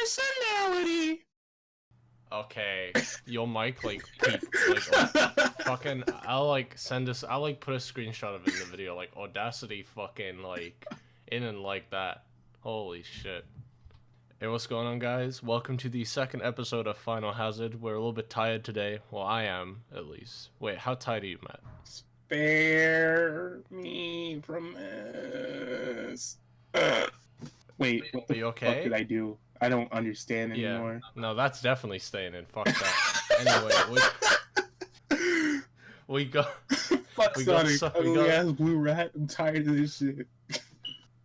personality. Okay, your mic like peaked. Like, fucking, I'll like send us. I'll like put a screenshot of it in the video. Like Audacity, fucking like in and like that. Holy shit. Hey, what's going on, guys? Welcome to the second episode of Finalhazard. We're a little bit tired today. Well, I am, at least. Wait, how tired are you, Matt? Spare me from this. Wait, what the Are you fuck okay? did I do? I don't understand Yeah. anymore. No, that's definitely staying in. Fuck that. Anyway, we got... Fuck we Sonic, got... ugly ass blue rat. I'm tired of this shit.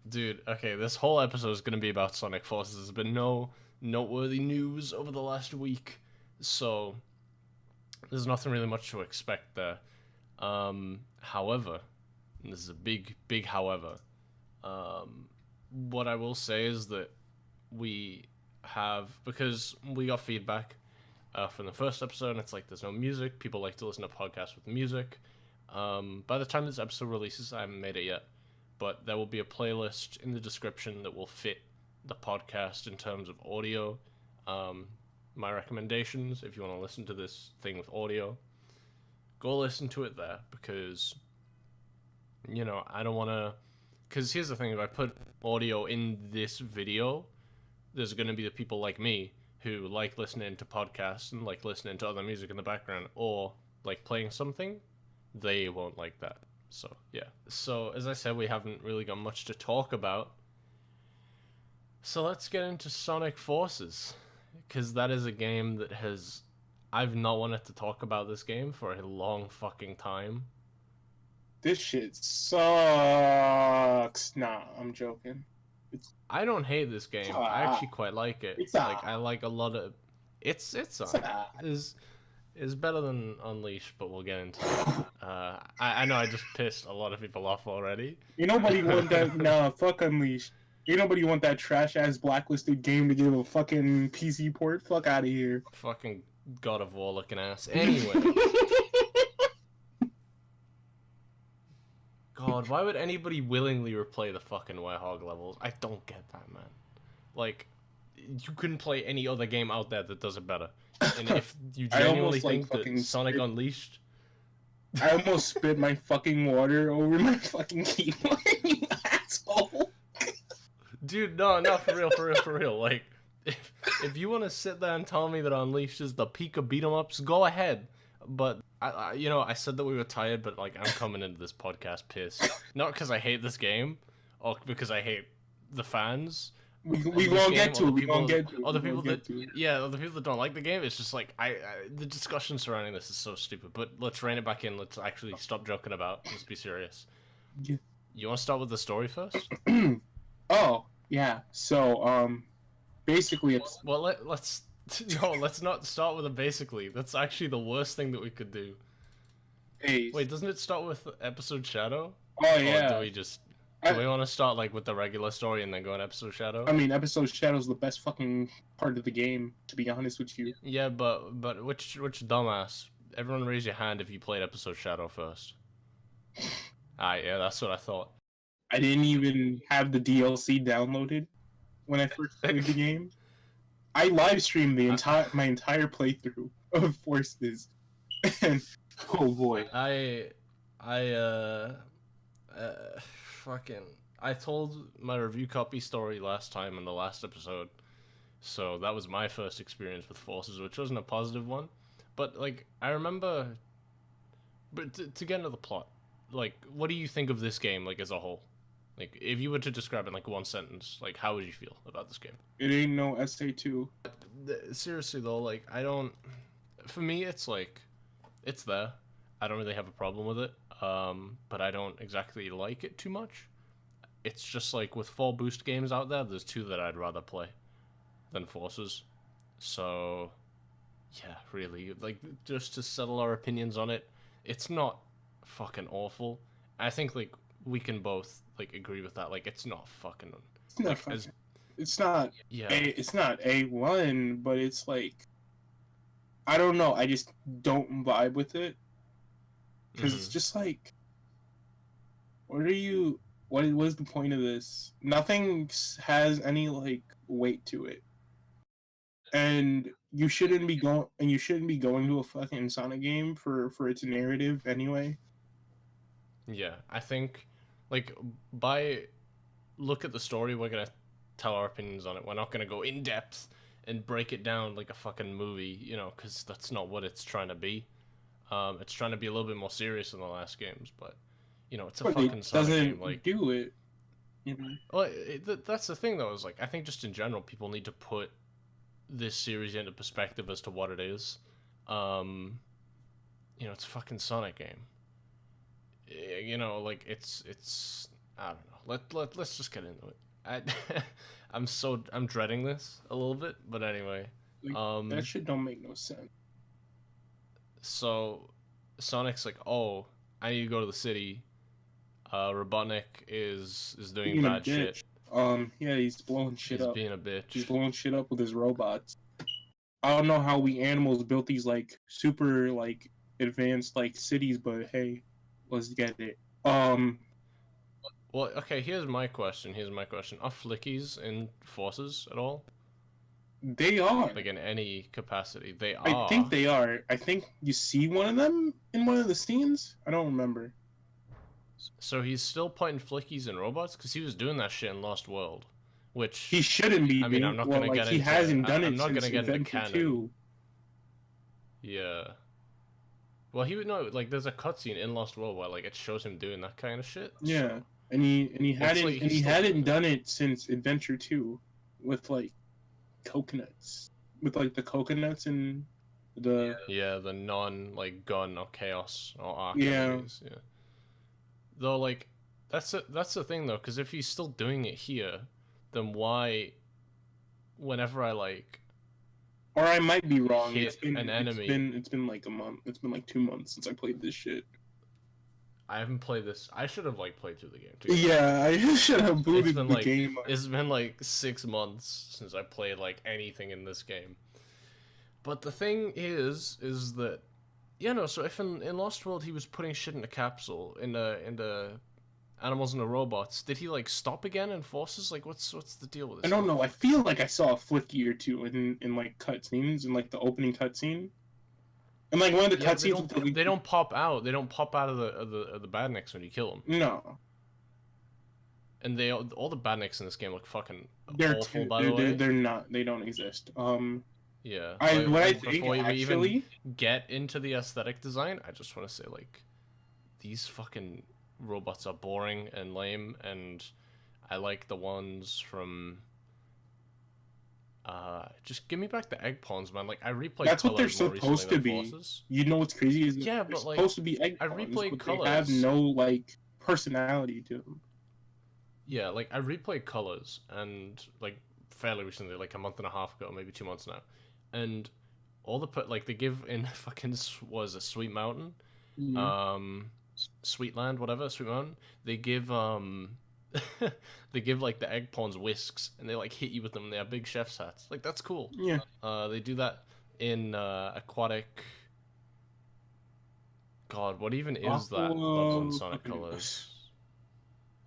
Dude, okay, this whole episode is gonna be about Sonic Forces. There's been no noteworthy news over the last week, so there's nothing really much to expect there. However, and this is a big however, what I will say is that we have, because we got feedback from the first episode, and it's like there's no music. People like to listen to podcasts with music. By the time this episode releases, I haven't made it yet, but there will be a playlist in the description that will fit the podcast in terms of audio. My recommendations, if you want to listen to this thing with audio, go listen to it there, because, you know, I don't want to... Because here's the thing, if I put audio in this video, there's going to be the people like me who like listening to podcasts and like listening to other music in the background, or like playing something. They won't like that. So, yeah. So, as I said, we haven't really got much to talk about. So let's get into Sonic Forces, because that is a game that has... I've not wanted to talk about this game for a long fucking time. This shit sucks. Nah, I'm joking. I don't hate this game. I actually quite like it. Like, I like a lot of... It's better than Unleashed, but we'll get into it. I know I just pissed a lot of people off already. Ain't nobody want that. Nah, fuck Unleashed. Ain't nobody want that trash ass blacklisted game to give a fucking PC port. Fuck out of here. Fucking God of War looking ass. Anyway. God, why would anybody willingly replay the fucking Werehog levels? I don't get that, man. Like, you couldn't play any other game out there that does it better. And if you genuinely think that Sonic Unleashed... I almost spit my fucking water over my fucking keyboard, you asshole. Dude, no, for real. Like, if you want to sit there and tell me that Unleashed is the peak of beat-em-ups, go ahead. But, you know, I said that we were tired, but, like, I'm coming into this podcast pissed. Not because I hate this game, or because I hate the fans. We gonna get to it. We gonna get to it. Other people that don't like the game, it's just like, the discussion surrounding this is so stupid. But let's rein it back in. Let's actually stop joking about. Let's be serious. Yeah. You want to start with the story first? Oh, yeah. So, basically it's... Well, let's not start with a basically. That's actually the worst thing that we could do. Hey. Wait, doesn't it start with episode Shadow? Oh, yeah. Or do we just... Do we want to start like with the regular story and then go on episode Shadow? I mean, episode Shadow's the best fucking part of the game, to be honest with you. Yeah, but which dumbass? Everyone raise your hand if you played episode Shadow first. Yeah, that's what I thought. I didn't even have the DLC downloaded when I first played the game. I live streamed my entire playthrough of Forces, and oh boy, I told my review copy story last time in the last episode, so that was my first experience with Forces, which wasn't a positive one, but like I remember. But to get into the plot, like, what do you think of this game, like, as a whole? Like, if you were to describe it in like one sentence, like, how would you feel about this game? It ain't no SA2. Seriously though, like, for me, it's like, it's there. I don't really have a problem with it. But I don't exactly like it too much. It's just like with 4 boost games out there, there's 2 that I'd rather play than Forces. So, yeah, really, like, just to settle our opinions on it, it's not fucking awful. I think, like, we can both, like, agree with that. Like, it's not fucking... It's not fucking... It's not... Yeah. It's not A1, but it's like... I don't know, I just don't vibe with it. Because it's just like, what is the point of this? Nothing has any, like, weight to it. and you shouldn't be going to a fucking Sonic game for its narrative anyway. Yeah, I think, like, look at the story, we're gonna tell our opinions on it. We're not gonna go in depth and break it down like a fucking movie, you know, because that's not what it's trying to be. It's trying to be a little bit more serious than the last games, but, you know, it's a fucking Sonic game. Like, do it. You know? Well, that's the thing, though, is, like, I think just in general, people need to put this series into perspective as to what it is. You know, it's a fucking Sonic game. You know, like, it's I don't know. Let's just get into it. I'm dreading this a little bit, but anyway. Like, that shit don't make no sense. So, Sonic's like, oh, I need to go to the city. Robotnik is doing bad shit. Yeah, he's blowing shit up. He's being a bitch. He's blowing shit up with his robots. I don't know how we animals built these, like, super, like, advanced, like, cities, but hey, let's get it. Well, okay, here's my question. Are flickies in forces at all? They are. Like, in any capacity. They are. I think they are. I think you see one of them in one of the scenes. I don't remember. So he's still putting flickies in robots? Because he was doing that shit in Lost World. Which... He shouldn't be. I mean, I'm not going to get into... He hasn't done it I'm not since gonna get into Adventure canon. 2. Yeah. Well, he would know, like, there's a cutscene in Lost World where, like, it shows him doing that kind of shit. Yeah. So. And he hadn't done it since Adventure 2 with, like, coconuts. With, like, the coconuts and the... Yeah, the non, like, gun or chaos or arc enemies. Yeah. Though, like, that's the thing, though, because if he's still doing it here, then why, whenever I, like... Or I might be wrong. Hit an enemy. It's been like a month. It's been like 2 months since I played this shit. I haven't played this. I should have, like, played through the game, too. Yeah, I should have booted the game. It's been, like, 6 months since I played, like, anything in this game. But the thing is that... Yeah, no, so if in Lost World he was putting shit in a capsule, in the animals and the robots, did he, like, stop again in Forces? Like, what's the deal with this? I don't know. I feel like I saw a flicky or two in like, cutscenes, in, like, the opening cutscene. And, like, one of the cutscenes... They don't pop out. They don't pop out of the badniks when you kill them. No. And all the badniks in this game look fucking awful, by the way. They're not. They don't exist. Yeah. Before we even get into the aesthetic design, I just want to say, like, these fucking robots are boring and lame, and I like the ones from... just give me back the egg pawns, man. Like, I replayed That's Colors what they're supposed to be. Forces. You know what's crazy is yeah, they're but, like, supposed to be egg pawns. I replayed Colors. They have no, like, personality to them. Yeah, like, I replayed Colors, and, like, fairly recently, like a month and a half ago, maybe 2 months now. And all like, they give in fucking, what is it, Sweet Mountain? Mm-hmm. Sweetland, whatever, Sweet Mountain. They give, they give, like, the egg pawns whisks, and they, like, hit you with them, and they have big chef's hats. Like, that's cool. Yeah. They do that in, Aquatic... God, what even is that level in Sonic Colors?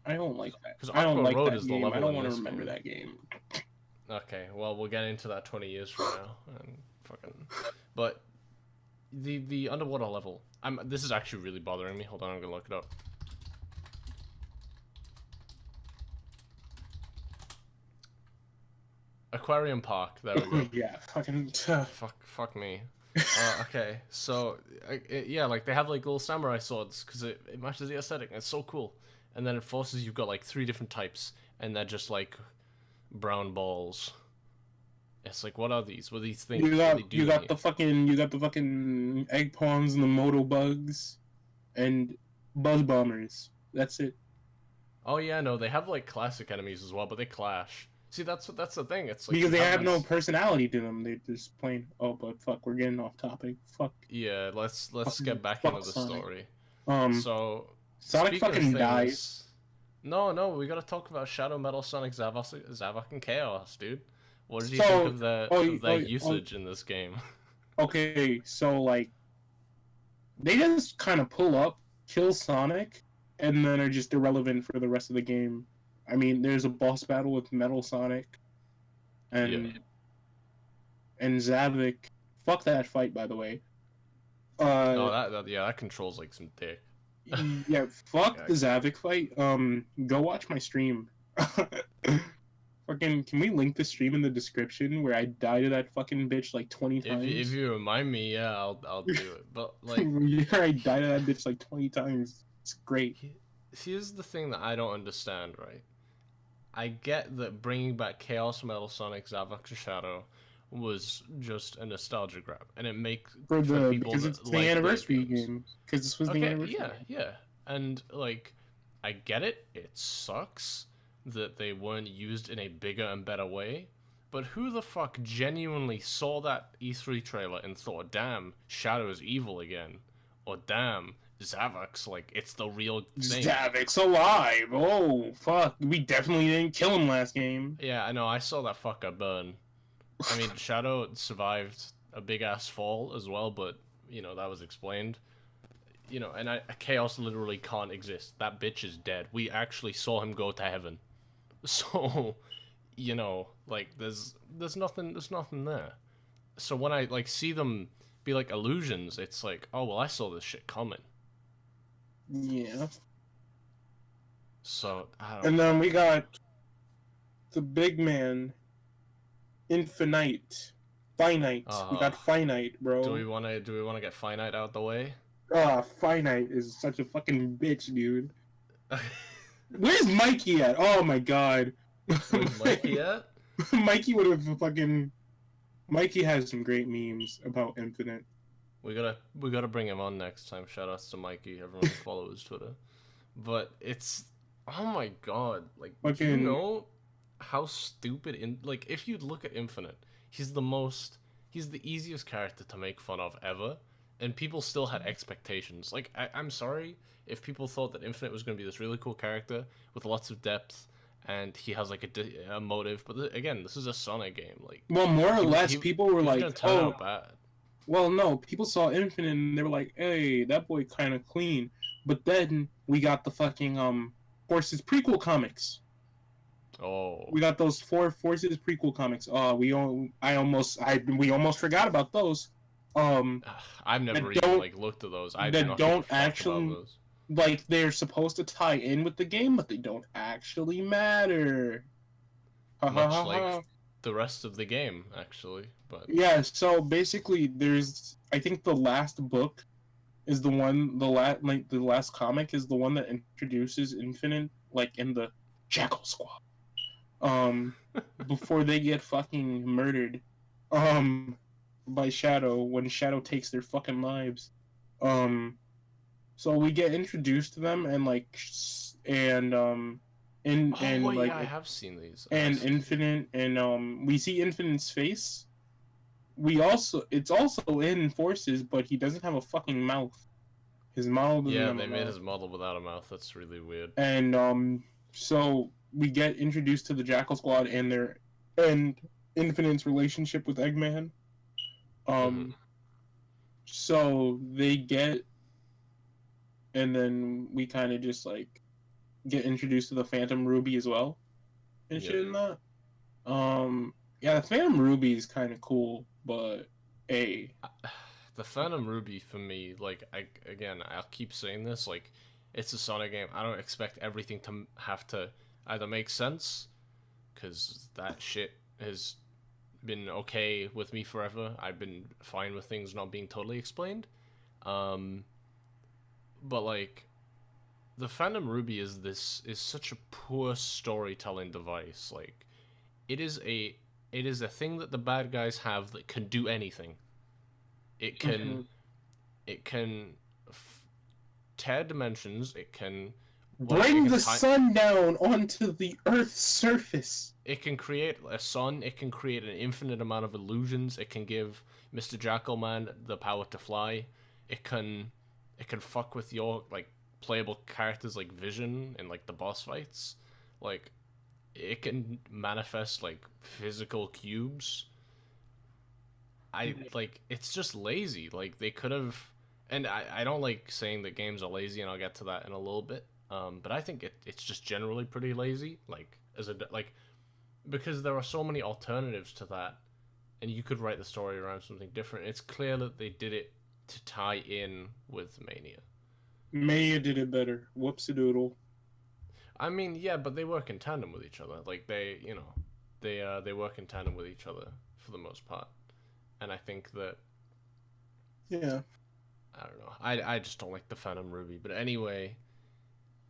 I don't like that. Because I don't like Road that is game. the level I don't want to in this remember game. that game. Okay, well, we'll get into that 20 years from now. And fucking... But the underwater level, this is actually really bothering me. Hold on, I'm gonna look it up. Aquarium Park. There we go. Yeah, fucking. Fuck me. Okay, so yeah, like, they have, like, little samurai swords because it matches the aesthetic. And it's so cool. And then in Forces, you've got, like, 3 different types, and they're just, like, brown balls. It's like, what are these? What are these things? You got the fucking egg pawns and the moto bugs, and buzz bombers. That's it. Oh yeah, no, they have, like, classic enemies as well, but they clash. See, that's the thing. It's like, because they have no personality to them. They're just plain. Oh, but fuck, we're getting off topic. Fuck. Yeah, let's get back into the story. So Sonic fucking dies. No, we gotta talk about Shadow Metal Sonic Zavok and Chaos, dude. What did you think of their usage in this game? Okay, so, like, they just kind of pull up, kill Sonic, and then are just irrelevant for the rest of the game. I mean, there's a boss battle with Metal Sonic, and and Zavik. Fuck that fight, by the way. Oh, that controls like some dick. Yeah, fuck the Zavik fight. Go watch my stream. Fucking, can we link the stream in the description where I died to that fucking bitch like 20 times? If you remind me, yeah, I'll do it. But like, yeah, I died to that bitch like 20 times. It's great. Here's the thing that I don't understand, right? I get that bringing back Chaos Metal Sonic Zavok Shadow was just a nostalgia grab, and it makes for people because that it's the like anniversary game. Because this was the anniversary. Yeah, and like, I get it. It sucks that they weren't used in a bigger and better way. But who the fuck genuinely saw that E3 trailer and thought, "Damn, Shadow's evil again," or "Damn, Zavok's like it's the real thing." Zavok's alive. Oh fuck, we definitely didn't kill him last game. Yeah, I know. I saw that fucker burn. I mean, Shadow survived a big ass fall as well, but you know that was explained. You know, and Chaos literally can't exist. That bitch is dead. We actually saw him go to heaven. So, you know, like there's nothing there. So when I like see them be like illusions, it's like, oh well, I saw this shit coming. Yeah. So and then we got the big man, Finite. We got Finite, bro. Do we want to get Finite out the way? Finite is such a fucking bitch, dude. Where's Mikey at? Oh my god. Where's Mikey at? Mikey would have fucking. Mikey has some great memes about Infinite. We gotta bring him on next time. Shout outs to Mikey. Everyone follow his Twitter. But it's, oh my god, like do you know how stupid like if you look at Infinite, he's the easiest character to make fun of ever, and people still had expectations. Like I'm sorry if people thought that Infinite was going to be this really cool character with lots of depth and he has like a motive, but again, this is a Sonic game. Like, well, more or less, people were like, "Oh, bad." Well, no, people saw Infinite and they were like, "Hey, that boy kind of clean." But then we got the fucking Forces prequel comics. Oh. We got those 4 Forces prequel comics. We almost forgot about those. I've never even like looked at those. I don't actually those. Like they're supposed to tie in with the game, but they don't actually matter. Much like the rest of the game, actually. But yeah, so basically, I think the last book is the one, the last comic is the one that introduces Infinite, like in the Jackal Squad. Before they get fucking murdered, by Shadow when Shadow takes their fucking lives. So we get introduced to them and I have seen these. And Infinite and we see Infinite's face. It's also in Forces, but he doesn't have a fucking mouth. His mouth. Yeah, they made his model without a mouth. That's really weird. And so we get introduced to the Jackal Squad and Infinite's relationship with Eggman. So they get, and then we kind of just like get introduced to the Phantom Ruby as well, and shit in that. Yeah, the Phantom Ruby is kind of cool, but the Phantom Ruby for me, like I'll keep saying this, like it's a Sonic game. I don't expect everything to have to either make sense, because that shit has been okay with me forever. I've been fine with things not being totally explained. But like the Phantom Ruby is such a poor storytelling device. Like it is a thing that the bad guys have that can do anything. It can tear dimensions. It can bring the sun down onto the Earth's surface. It can create a sun. It can create an infinite amount of illusions. It can give Mr. Jackalman the power to fly. It can fuck with your like playable characters like Vision and like the boss fights. Like it can manifest like physical cubes. It's just lazy. Like they could have, and I don't like saying that games are lazy, and I'll get to that in a little bit. But I think it's just generally pretty lazy. Like because there are so many alternatives to that and you could write the story around something different. It's clear that they did it to tie in with Mania. Mania did it better. Whoops-a-doodle. I mean, yeah, but they work in tandem with each other. Like they work in tandem with each other for the most part. And I think that, yeah, I don't know. I just don't like the Phantom Ruby. But anyway,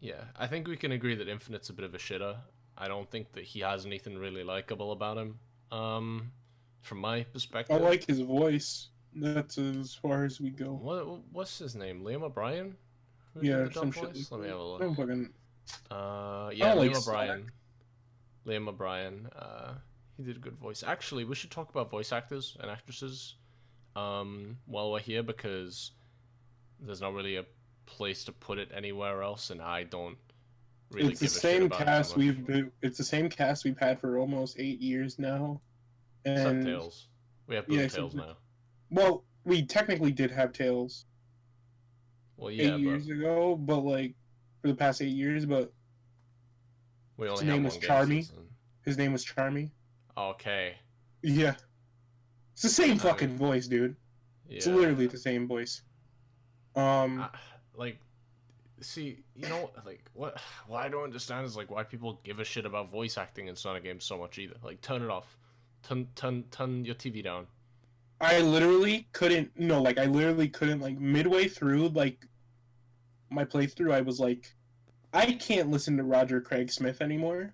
yeah, I think we can agree that Infinite's a bit of a shitter. I don't think that he has anything really likable about him. From my perspective, I like his voice. That's as far as we go. What's his name? Liam O'Brien? Who Yeah, did the dub voice? Let me have a look. I'm fucking... Yeah, Liam O'Brien. Liam O'Brien. He did a good voice. Actually, we should talk about voice actors and actresses while we're here, because there's not really a place to put it anywhere else, and I don't really give a shit about it so much. It's the same cast we've had for almost 8 years now. And Tails. We have Blue Tails now. Well, we technically did have Tails. Well, yeah, 8 years ago, but like for the past 8 years, but his name was Charmy. His name was Charmy. Okay. Yeah. It's the same fucking voice, dude. Yeah. It's literally the same voice. See, you know, like, what I don't understand is, like, why people give a shit about voice acting in Sonic games so much either. Like, turn it off. Turn your TV down. I literally couldn't, like, midway through, like, my playthrough, I was like, I can't listen to Roger Craig Smith anymore.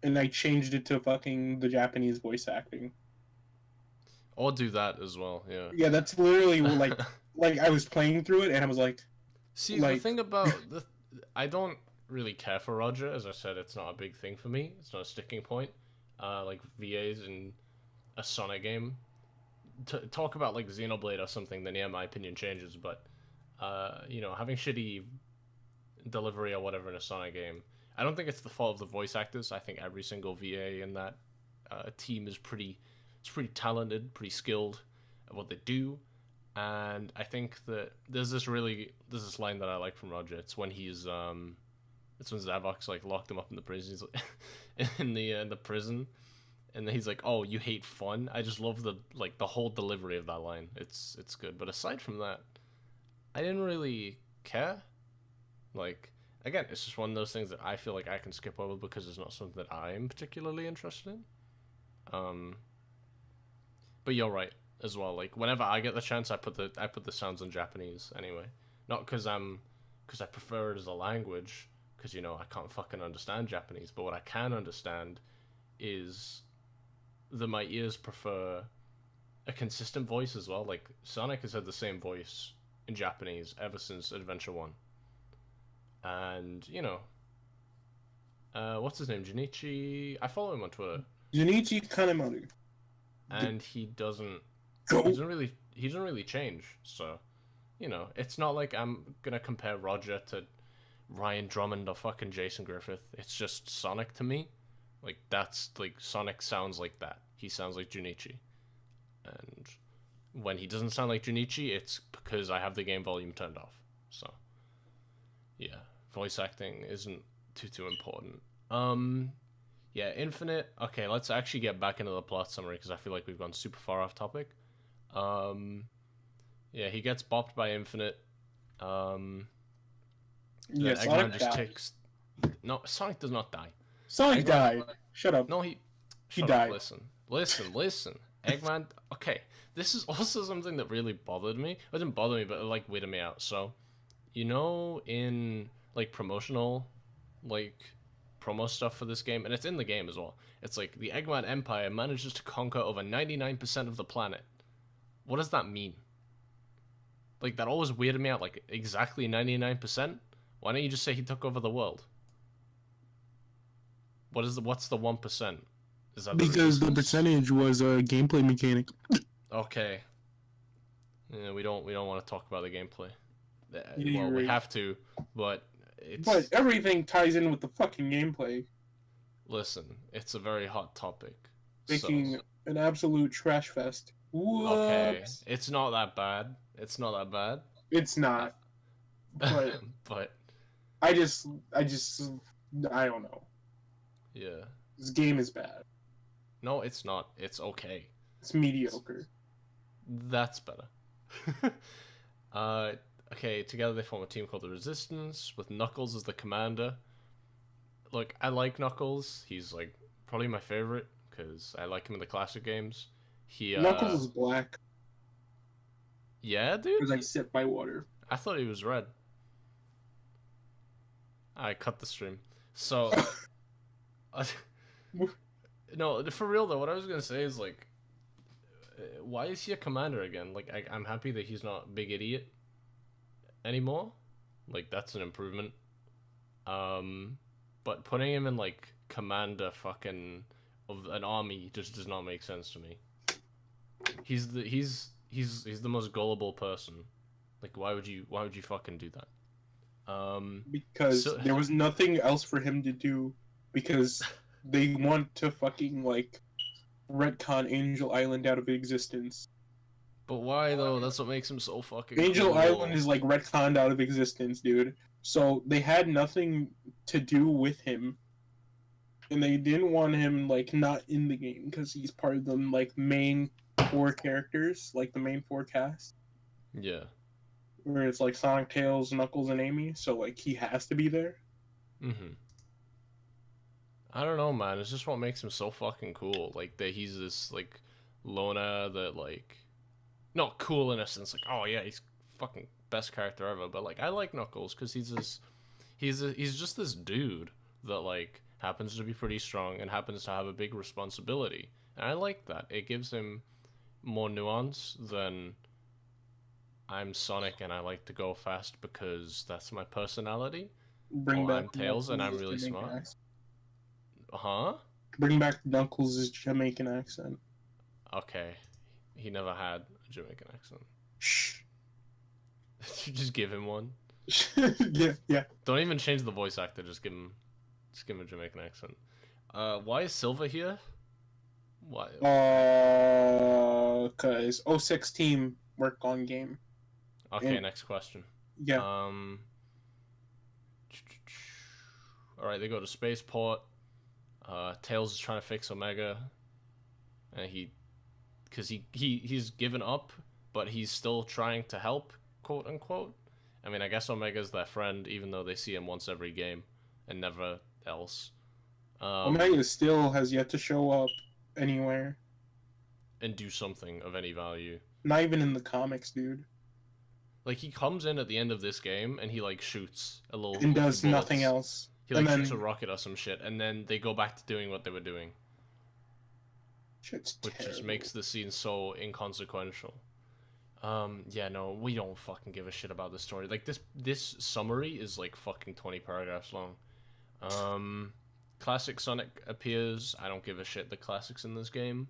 And I changed it to fucking the Japanese voice acting. Or do that as well, yeah. Yeah, that's literally, like, like, I was playing through it, and I was like... See, the thing about... I don't really care for Roger. As I said, it's not a big thing for me. It's not a sticking point. Like, VAs in a Sonic game. Talk about, like, Xenoblade or something, then yeah, my opinion changes, but... you know, having shitty delivery or whatever in a Sonic game, I don't think it's the fault of the voice actors. I think every single VA in that team is pretty talented, pretty skilled at what they do. And I think that there's this line that I like from Roger. It's when he's it's when Zavok's like locked him up in the prison. He's like, in the prison, and then he's like, "Oh, you hate fun." I just love the whole delivery of that line. It's good. But aside from that, I didn't really care. Like, again, it's just one of those things that I feel like I can skip over because it's not something that I'm particularly interested in. But you're right as well. Like, whenever I get the chance, I put the sounds in Japanese anyway. Not because I prefer it as a language, because, you know, I can't fucking understand Japanese. But what I can understand is that my ears prefer a consistent voice as well. Like, Sonic has had the same voice in Japanese ever since Adventure 1. And, you know, what's his name? Junichi. I follow him on Twitter. Junichi Kanemaru. And he doesn't really change. So, you know, it's not like I'm gonna compare Roger to Ryan Drummond or fucking Jason Griffith. It's just Sonic to me. Like, that's, like, Sonic sounds like that. He sounds like Junichi. And when he doesn't sound like Junichi, it's because I have the game volume turned off. So, yeah, voice acting isn't too important. Yeah, Infinite. Okay, let's actually get back into the plot summary, because I feel like we've gone super far off topic. Yeah, he gets bopped by Infinite. Yeah, Eggman just takes... No, Sonic does not die. Sonic died. Shut up. No, he died. Listen. Eggman... Okay, this is also something that really bothered me. It didn't bother me, but it, like, weirded me out. So, you know, in, like, promotional, like, promo stuff for this game, and it's in the game as well, it's like, the Eggman Empire manages to conquer over 99% of the planet. What does that mean? Like, that always weirded me out, like, exactly 99%? Why don't you just say he took over the world? What's the 1%? Is that because the percentage was a gameplay mechanic. Okay. Yeah, we don't want to talk about the gameplay. Well, we have to, but it's... But everything ties in with the fucking gameplay. Listen, it's a very hot topic. Making an absolute trash fest. Whoops. Okay, it's not that bad. It's not. But but I don't know. Yeah. This game is bad. No, it's not. It's okay. It's mediocre. That's better. Okay, together they form a team called the Resistance, with Knuckles as the commander. Look, I like Knuckles. He's, like, probably my favorite, because I like him in the classic games. Knuckles is black. Yeah, dude? Because I sit by water. I thought he was red. I cut the stream. So... no, for real, though, what I was gonna say is, like... why is he a commander again? Like, I'm happy that he's not Big Idiot anymore. Like, that's an improvement. But putting him in, like, commander fucking of an army just does not make sense to me. He's the most gullible person. Like, why would you fucking do that? Because there was nothing else for him to do, because they want to fucking, like, retcon Angel Island out of existence. But why though? That's what makes him so fucking Angel cool. Island is, like, retconned out of existence, dude. So they had nothing to do with him, and they didn't want him, like, not in the game because he's part of the, like, main 4 characters, like the main 4 cast. Yeah. Where it's like Sonic, Tails, Knuckles, and Amy, so, like, he has to be there. Mm-hmm. I don't know, man. It's just what makes him so fucking cool. Like, that he's this, like, loner that, like... Not cool in a sense, like, oh yeah, he's fucking best character ever, but, like, I like Knuckles, because he's just this dude that, like, happens to be pretty strong and happens to have a big responsibility. And I like that. It gives him more nuance than... I'm Sonic and I like to go fast because that's my personality. I'm Tails and I'm really smart. Huh? Bring back Knuckles' Jamaican accent. Okay. He never had a Jamaican accent. Shh. You just give him one. Yeah. Don't even change the voice actor, just give him a Jamaican accent. Why is Silver here? Why? Cause 06 team work on game. Okay, next question. Yeah. Alright, they go to Spaceport. Tails is trying to fix Omega. And he's given up, but he's still trying to help, quote unquote. I mean, I guess Omega's their friend, even though they see him once every game and never else. Omega still has yet to show up anywhere. And do something of any value. Not even in the comics, dude. Like, he comes in at the end of this game, and he, like, shoots a little... And does nothing else. He, like, shoots a rocket or some shit, and then they go back to doing what they were doing. Shit's which terrible. just makes the scene so inconsequential. Yeah, no, we don't fucking give a shit about this story. Like, this summary is, like, fucking 20 paragraphs long. Classic Sonic appears. I don't give a shit the classics in this game.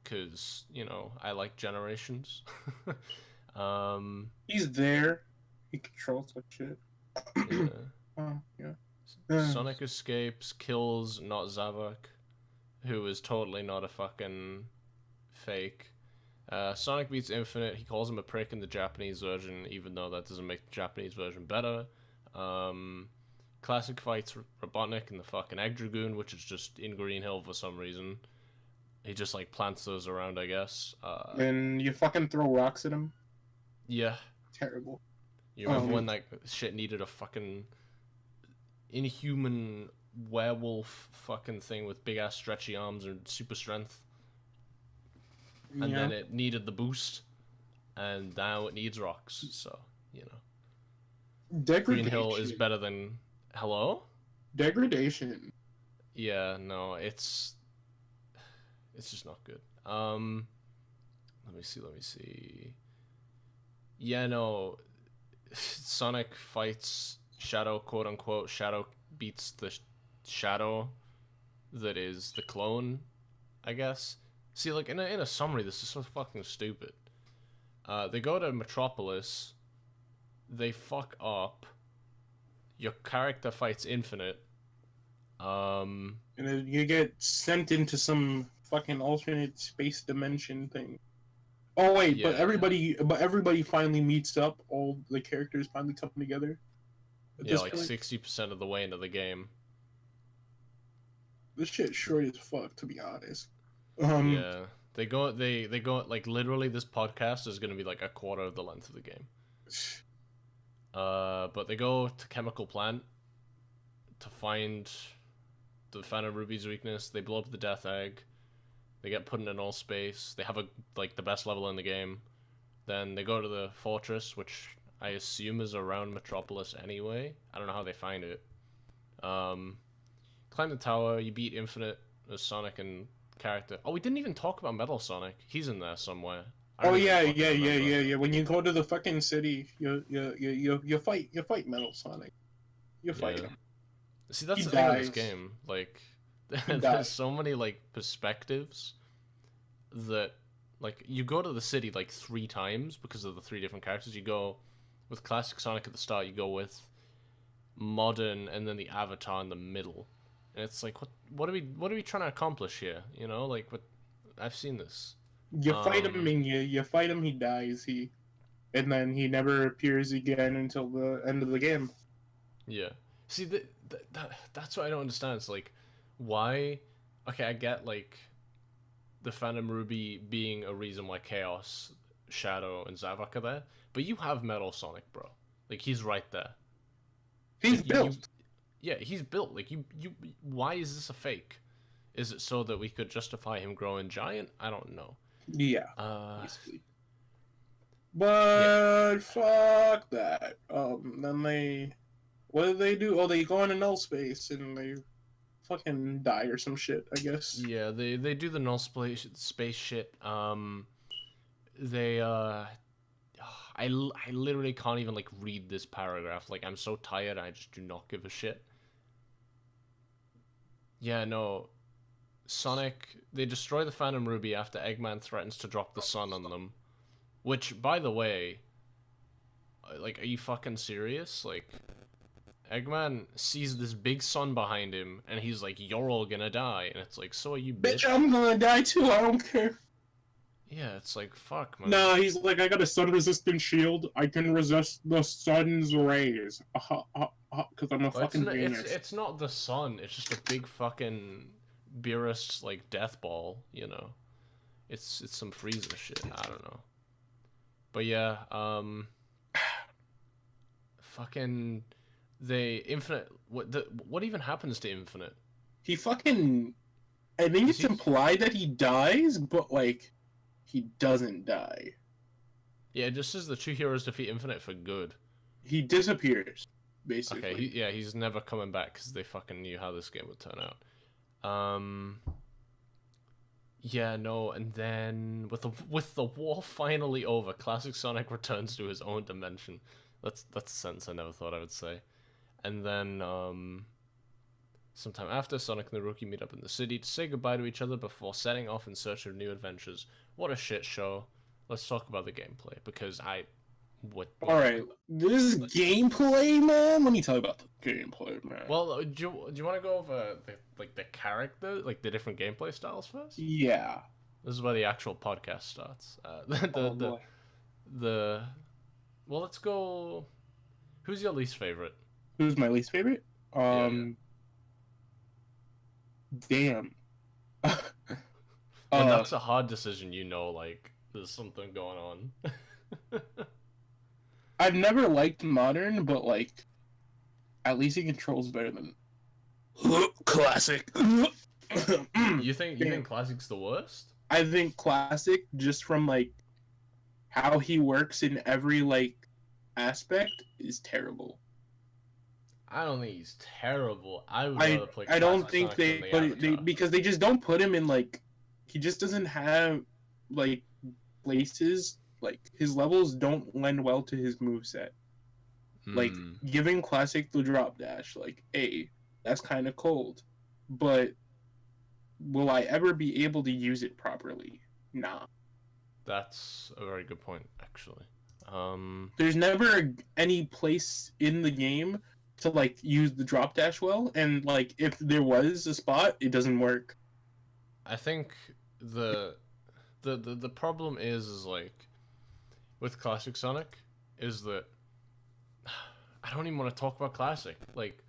Because, you know, I like Generations. He's there. He controls that shit. Yeah. Oh, yeah. Sonic escapes, kills not Zavok, who is totally not a fucking fake. Sonic beats Infinite. He calls him a prick in the Japanese version, even though that doesn't make the Japanese version better. Classic fights Robotnik and the fucking Egg Dragoon, which is just in Green Hill for some reason. He just, like, plants those around, I guess. And you fucking throw rocks at him? Yeah. Terrible. You remember when, like, shit needed a fucking inhuman werewolf fucking thing with big-ass stretchy arms and super strength? And then it needed the boost, and now it needs rocks, so, you know. Green Hill is better than... Hello? Degradation. Yeah, no, it's just not good. Let me see. Yeah, no, Sonic fights Shadow, quote unquote. Shadow beats the Shadow that is the clone, I guess. See, like, in a summary, this is so fucking stupid. They go to Metropolis, they fuck up, your character fights Infinite, and then you get sent into some fucking alternate space dimension thing. Oh wait, yeah. but everybody finally meets up. All the characters finally come together. Yeah, like 60% of the way into the game. This shit's short as fuck, to be honest. Yeah, They go like literally. This podcast is gonna be like a quarter of the length of the game. But they go to Chemical Plant to find the Phantom Ruby's weakness. They blow up the Death Egg. They get put in an all space. They have the best level in the game. Then they go to the fortress, which I assume is around Metropolis anyway. I don't know how they find it. Climb the tower. You beat Infinite as Sonic and character. Oh, we didn't even talk about Metal Sonic. He's in there somewhere. Oh yeah. When you go to the fucking city, you fight Metal Sonic. You fight him. See, that's the thing with this game. Like, there's so many like perspectives that like you go to the city like 3 times because of the 3 different characters. You go with classic Sonic at the start. You go with modern, and then the Avatar in the middle. And it's like, what are we trying to accomplish here? You know, like what I've seen this. You fight him and you fight him. He dies. And then he never appears again until the end of the game. Yeah. See, that's what I don't understand. It's like, why? Okay, I get like the Phantom Ruby being a reason why Chaos, Shadow, and Zavok are there, but you have Metal Sonic, bro. Like, he's right there. He's built. Yeah, he's built. Like, you. Why is this a fake? Is it so that we could justify him growing giant? I don't know. Yeah. Basically. But fuck that. Then what do? Oh, they go into null space and they fucking die or some shit, I guess. Yeah, they do the null space shit. I literally can't even like read this paragraph. Like, I'm so tired. I just do not give a shit. Yeah, no. Sonic, they destroy the Phantom Ruby after Eggman threatens to drop the sun on them. Which, by the way, like, are you fucking serious? Like, Eggman sees this big sun behind him, and he's like, "You're all gonna die," and it's like, "So are you, bitch?" Bitch, I'm gonna die too. I don't care. Yeah, it's like, fuck, man. Nah, he's like, I got a sun-resistant shield. I can resist the sun's rays. Because I'm a fucking genius. It's not the sun. It's just a big fucking Beerus, like, death ball, you know? It's some Frieza shit. I don't know. But yeah, fucking... Infinite... What even happens to Infinite? He fucking... I think it's implied that he dies, but, like... He doesn't die. Yeah, just as the 2 heroes defeat Infinite for good. He disappears, basically. Okay, he's never coming back because they fucking knew how this game would turn out. Yeah, no, and then with the war finally over, Classic Sonic returns to his own dimension. That's a sentence I never thought I would say. And then sometime after, Sonic and the Rookie meet up in the city to say goodbye to each other before setting off in search of new adventures. What a shit show. Let's talk about the gameplay, because Alright, this is gameplay, man? Let me tell you about the gameplay, man. Well, do you want to go over the character, like the different gameplay styles first? Yeah. This is where the actual podcast starts. Well, let's go... Who's your least favorite? Who's my least favorite? Damn. And that's a hard decision, you know, like, there's something going on. I've never liked Modern, but, like, at least he controls better than Classic. You think Classic's the worst? I think Classic, just from, like, how he works in every, like, aspect, is terrible. I don't think he's terrible. I would rather play Classic. I don't think because they just don't put him in, like, he just doesn't have, like, places, like, his levels don't lend well to his moveset. Like, giving Classic the drop dash, like, that's kind of cold. But will I ever be able to use it properly? Nah. That's a very good point, actually. There's never any place in the game to, like, use the drop dash well, and, like, if there was a spot, it doesn't work. I think the problem is like with Classic Sonic is that I don't even want to talk about Classic. Like,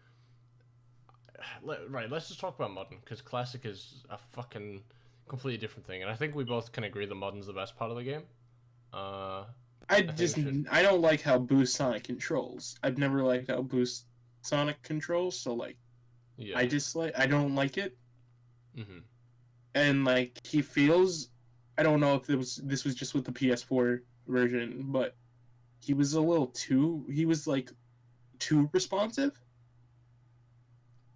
right, let's just talk about Modern, because Classic is a fucking completely different thing. And I think we both can agree the modern's the best part of the game. I don't like how Boost Sonic controls. I've never liked how Boost Sonic controls, so like, yeah, I don't like it. mm-hmm. And like he feels, I don't know if this was just with the PS4 version, but he was like too responsive.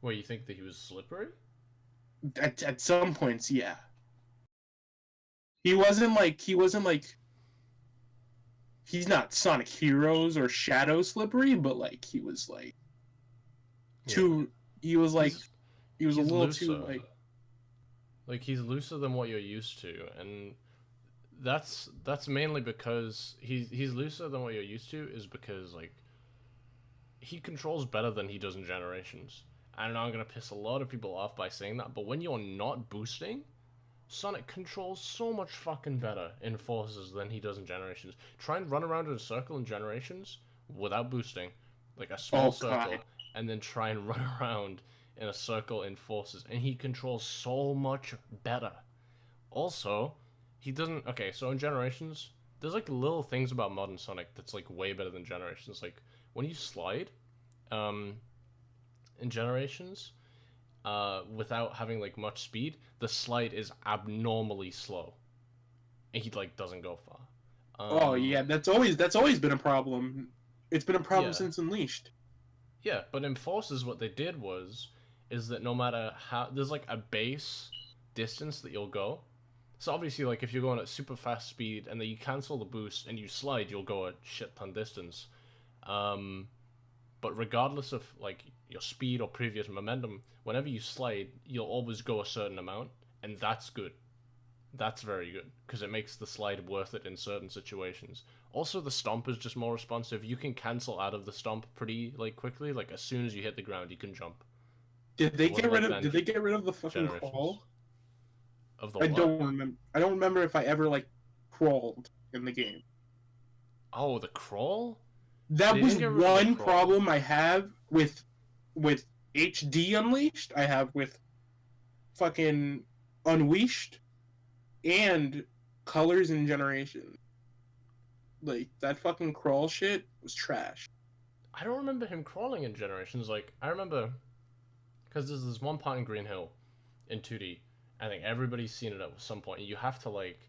Well, you think that he was slippery? At some points, yeah. He wasn't like he's not Sonic Heroes or Shadow slippery, but like he was like too. Yeah. He was a little looser. too like he's looser than what you're used to, and that's mainly because he's looser than what you're used to is because like he controls better than he does in Generations. I know I'm gonna piss a lot of people off by saying that, but when you're not boosting, Sonic controls so much fucking better in Forces than he does in Generations. Try and run around in a circle in Generations without boosting, like a small circle, and then try and run around in a circle in Forces, and he controls so much better. Also, he doesn't... Okay, so in Generations, there's like little things about modern Sonic that's like way better than Generations. Like, when you slide, in Generations, without having like much speed, the slide is abnormally slow, and he like doesn't go far. Oh yeah, that's always been a problem. It's been a problem since Unleashed. Yeah, but in Forces, what they did is that no matter how, there's like a base distance that you'll go. So obviously, like if you're going at super fast speed and then you cancel the boost and you slide, you'll go a shit ton distance. But regardless of like your speed or previous momentum, whenever you slide, you'll always go a certain amount, and that's good. That's very good, because it makes the slide worth it in certain situations. Also, the stomp is just more responsive. You can cancel out of the stomp pretty like quickly. Like as soon as you hit the ground, you can jump. Did they get rid of the fucking crawl? Of the I don't remember. I don't remember if I ever like crawled in the game. Oh, the crawl? That was one problem I have with HD Unleashed. I have with fucking Unleashed and Colors and Generation. Like that fucking crawl shit was trash. I don't remember him crawling in Generations. Like I remember because there's this one part in Green Hill in 2D. I think everybody's seen it at some point. You have to like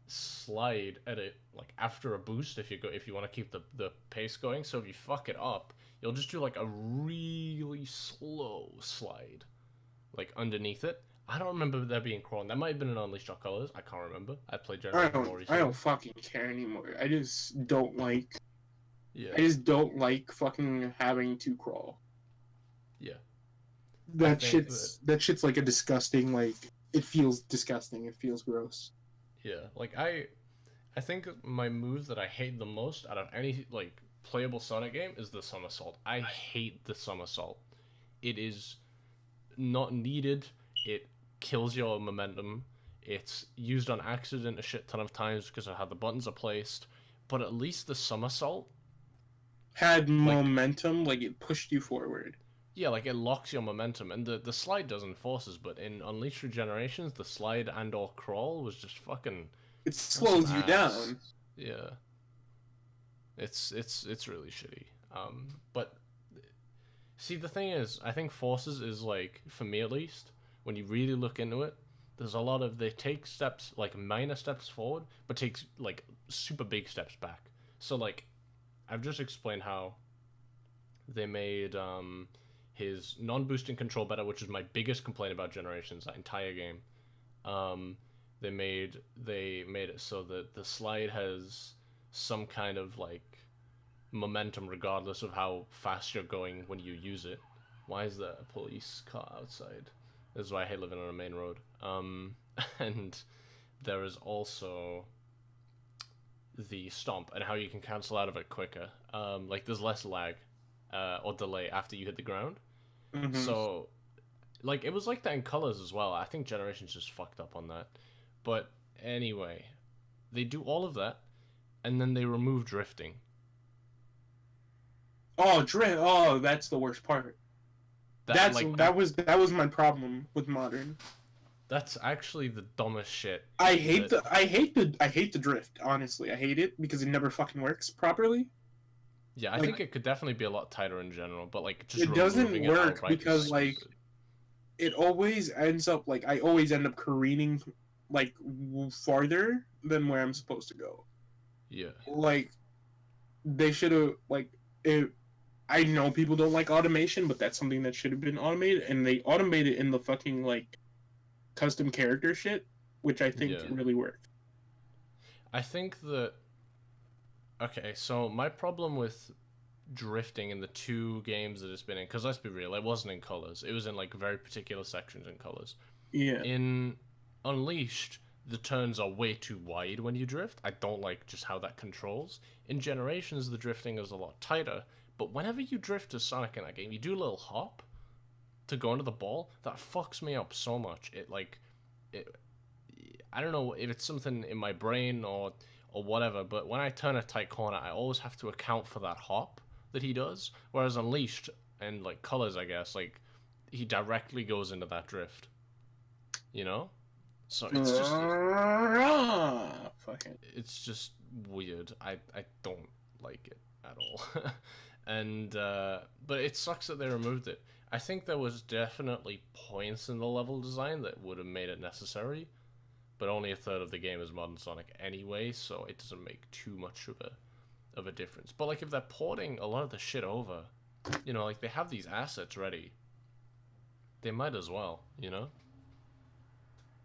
slide at it like after a boost if you want to keep the pace going. So if you fuck it up, you'll just do like a really slow slide like underneath it. I don't remember there being crawling. That might have been an Unleashed Colors. I can't remember. I played Generation more recently. I don't fucking care anymore. I just don't like. Yeah. I just don't like fucking having to crawl. Yeah. That shit's like a disgusting, like it feels disgusting. It feels gross. Yeah, like I think my move that I hate the most out of any like playable Sonic game is the somersault. I hate the somersault. It is not needed. It kills your momentum. It's used on accident a shit ton of times because of how the buttons are placed. But at least the somersault had momentum, like it pushed you forward. Yeah, like it locks your momentum, and the slide doesn't Forces, but in Unleashed Regenerations, the slide and or crawl was just fucking. It slows you down. Yeah. It's really shitty. But see, the thing is, I think Forces is like, for me at least, when you really look into it, there's a lot of, they take steps, like minor steps forward, but takes like super big steps back. So like, I've just explained how they made his non-boosting control better, which is my biggest complaint about Generations, that entire game. They made it so that the slide has some kind of like momentum regardless of how fast you're going when you use it. Why is there a police car outside? This is why I hate living on a main road. And there is also the stomp and how you can cancel out of it quicker. Like there's less lag or delay after you hit the ground. Mm-hmm. So, like, it was like that in Colors as well. I think Generations just fucked up on that. But anyway, they do all of that, and then they remove drifting. Oh, drift! Oh, that's the worst part. That was my problem with Modern. That's actually the dumbest shit. I hate the drift. Honestly, I hate it because it never fucking works properly. Yeah, I think it could definitely be a lot tighter in general, but like just it doesn't work because like it always ends up like I always end up careening like farther than where I'm supposed to go. Yeah. Like they should have like it. I know people don't like automation, but that's something that should have been automated, and they automated in the fucking like custom character shit, which I think really worked. I think that okay, so my problem with drifting in the 2 games that it's been in, because let's be real, it wasn't in colors. It was in like very particular sections in colors. Yeah. In Unleashed, the turns are way too wide when you drift. I don't like just how that controls. In Generations, the drifting is a lot tighter, but whenever you drift as Sonic in that game, you do a little hop to go into the ball. That fucks me up so much. I don't know if it's something in my brain or whatever, but when I turn a tight corner, I always have to account for that hop that he does. Whereas Unleashed and like Colors, I guess, like he directly goes into that drift. You know? So it's just it's just weird. I don't like it at all. And but it sucks that they removed it. I think there was definitely points in the level design that would have made it necessary, but only a third of the game is modern Sonic anyway, so it doesn't make too much of a difference. But like if they're porting a lot of the shit over, you know, like they have these assets ready, they might as well, you know?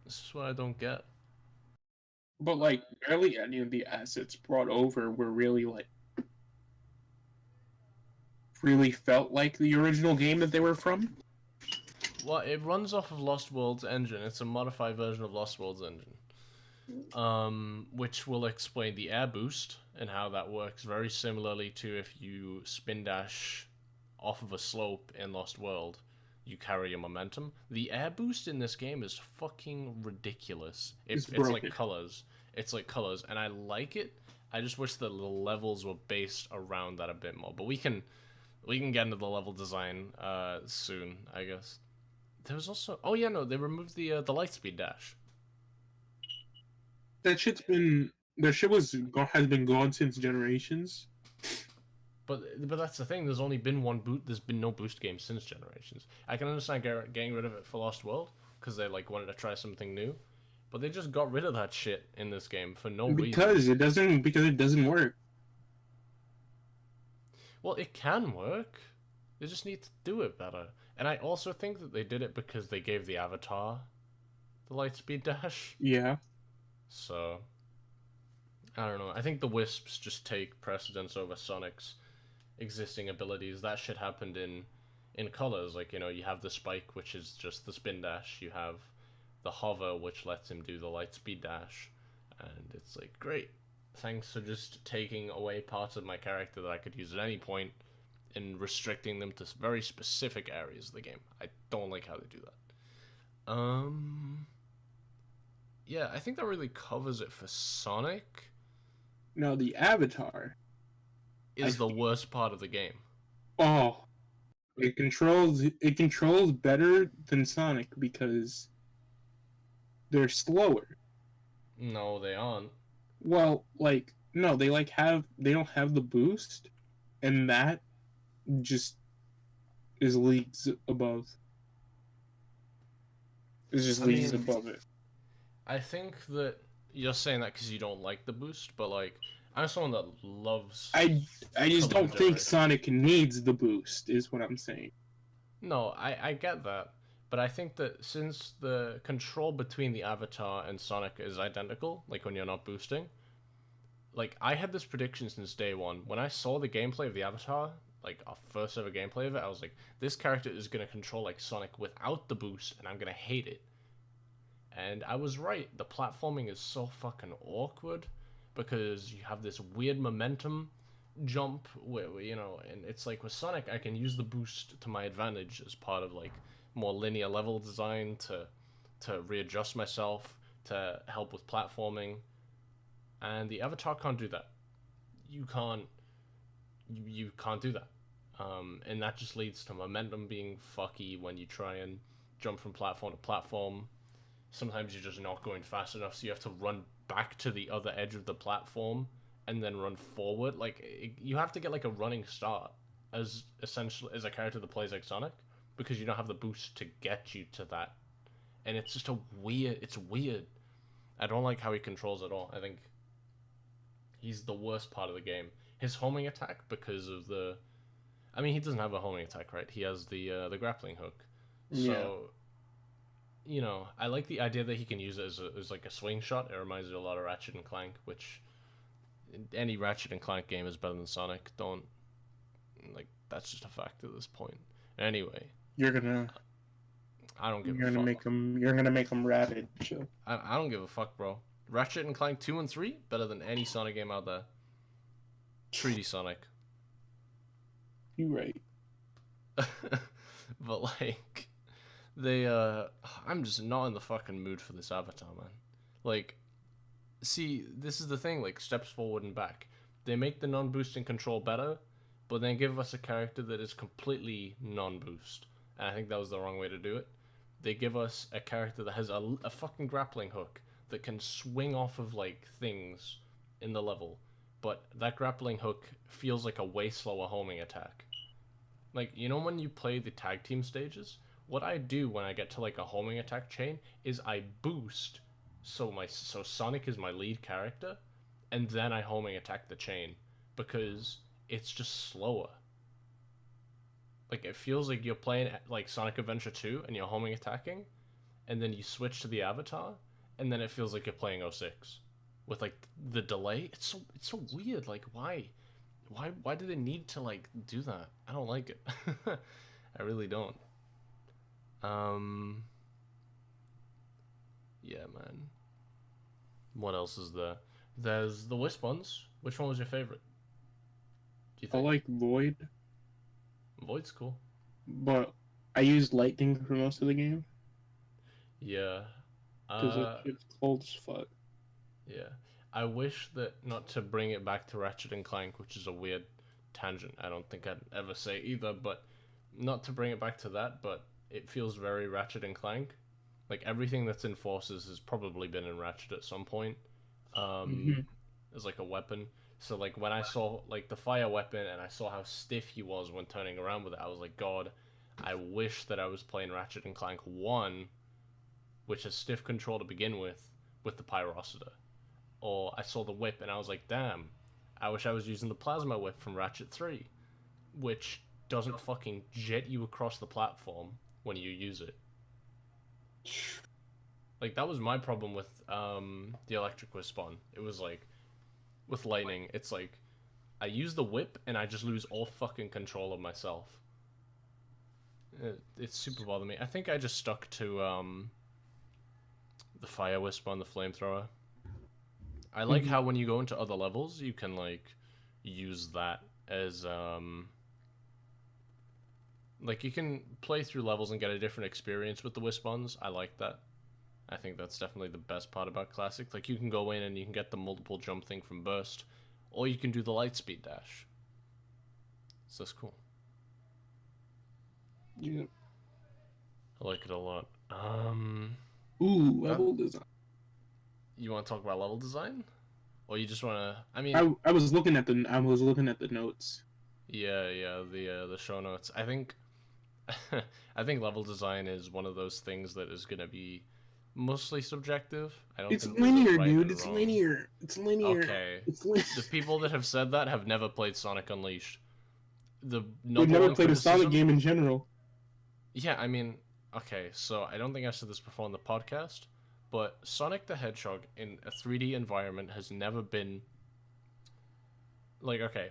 This is what I don't get. But like barely any of the assets brought over were really like really felt like the original game that they were from. Well, it runs off of Lost World's engine. It's a modified version of Lost World's engine. Which will explain the air boost and how that works very similarly to if you spin dash off of a slope in Lost World, you carry your momentum. The air boost in this game is fucking ridiculous. It's like colors. It's like colors, and I like it. I just wish the levels were based around that a bit more. But we can get into the level design soon, I guess. There was also they removed the lightspeed dash. That shit has been gone since Generations. But that's the thing. There's only been one boot. There's been no boost game since Generations. I can understand getting rid of it for Lost World because they like wanted to try something new, but they just got rid of that shit in this game for no reason. Because it doesn't work. Well, it can work. They just need to do it better. And I also think that they did it because they gave the Avatar the lightspeed dash. Yeah. So, I don't know. I think the Wisps just take precedence over Sonic's existing abilities. That shit happened in Colors. Like, you know, you have the Spike, which is just the spin dash. You have the Hover, which lets him do the lightspeed dash. And it's like, great. Thanks for just taking away parts of my character that I could use at any point and restricting them to very specific areas of the game. I don't like how they do that. Yeah, I think that really covers it for Sonic. No, the Avatar is the worst part of the game. Oh, it controls better than Sonic because they're slower. No, they aren't. Well, like no, they don't have the boost, and that just is leagues above. It's just leagues above it. I think that you're saying that because you don't like the boost, but like I'm someone that loves. I just don't think Sonic needs the boost, is what I'm saying. No, I get that, but I think that since the control between the Avatar and Sonic is identical, like when you're not boosting, like I had this prediction since day one. When I saw the gameplay of the Avatar, like our first ever gameplay of it, I was like, this character is gonna control like Sonic without the boost, and I'm gonna hate it. And I was right. The platforming is so fucking awkward because you have this weird momentum jump where you know, and it's like with Sonic, I can use the boost to my advantage as part of like more linear level design to readjust myself to help with platforming. And the Avatar can't do that. You can't do that. And that just leads to momentum being fucky when you try and jump from platform to platform. sometimes you're just not going fast enough, so you have to run back to the other edge of the platform and then run forward. You have to get like a running start as essentially as a character that plays like Sonic, because you don't have the boost to get you to that. And it's just it's weird. I don't like how he controls it all. I think he's the worst part of the game. His homing attack, because of the... I mean, he doesn't have a homing attack, right? He has the grappling hook. So, you know, I like the idea that he can use it as like a swing shot. It reminds me a lot of Ratchet and Clank, which any Ratchet and Clank game is better than Sonic. Don't... Like, that's just a fact at this point. Anyway. You're gonna... I don't give a fuck. You're gonna make him rabid, chill. I don't give a fuck, bro. Ratchet and Clank 2 and 3, better than any Sonic game out there. 3D Sonic. You right. But like, they I'm just not in the fucking mood for this Avatar, man. Like, see, this is the thing, like, steps forward and back. They make the non-boosting control better, but then give us a character that is completely non-boost. And I think that was the wrong way to do it. They give us a character that has a fucking grappling hook that can swing off of, like, things in the level. But that grappling hook feels like a way slower homing attack. Like, you know when you play the tag team stages? What I do when I get to, like, a homing attack chain is I boost, so Sonic is my lead character, and then I homing attack the chain, because it's just slower. Like, it feels like you're playing, like, Sonic Adventure 2, and you're homing attacking, and then you switch to the Avatar, and then it feels like you're playing 06. With, like, the delay. It's so weird. Like, why do they need to, like, do that? I don't like it. I really don't. Yeah, man. What else is there? There's the Wisp ones. Which one was your favorite? Do you think? I like Void. Void's cool. But I used Lightning for most of the game. Yeah. Because it's cold as fuck. Yeah. I wish that, not to bring it back to Ratchet and Clank, which is a weird tangent, I don't think I'd ever say either, but not to bring it back to that, but it feels very Ratchet and Clank. Like, everything that's in Forces has probably been in Ratchet at some point. As, like, a weapon. So, like, when I saw, like, the fire weapon and I saw how stiff he was when turning around with it, I was like, God, I wish that I was playing Ratchet and Clank 1, which has stiff control to begin with the Pyrocida. Or I saw the whip and I was like, damn, I wish I was using the plasma whip from Ratchet 3, which doesn't fucking jet you across the platform when you use it. Like, that was my problem with the electric wisp on. It was like, with lightning, it's like, I use the whip and I just lose all fucking control of myself. It's super bothering me. I think I just stuck to the fire wisp on the flamethrower. I like how when you go into other levels, you can, like, use that as, like, you can play through levels and get a different experience with the Wisp-Ons. I like that. I think that's definitely the best part about Classic. Like, you can go in and you can get the multiple jump thing from Burst, or you can do the Lightspeed Dash. So that's cool. Yeah. I like it a lot. Level design. You want to talk about level design, or you just want to? I mean, I was looking at the notes. Yeah, the show notes. I think, I think level design is one of those things that is gonna be mostly subjective. I don't. It's think linear, right dude. It's linear. It's linear. Okay. It's linear. The people that have said that have never played Sonic Unleashed. We've never played a Sonic game in general. Yeah, I mean, okay, so I don't think I said this before on the podcast, but Sonic the Hedgehog in a 3D environment has never been... Like, okay,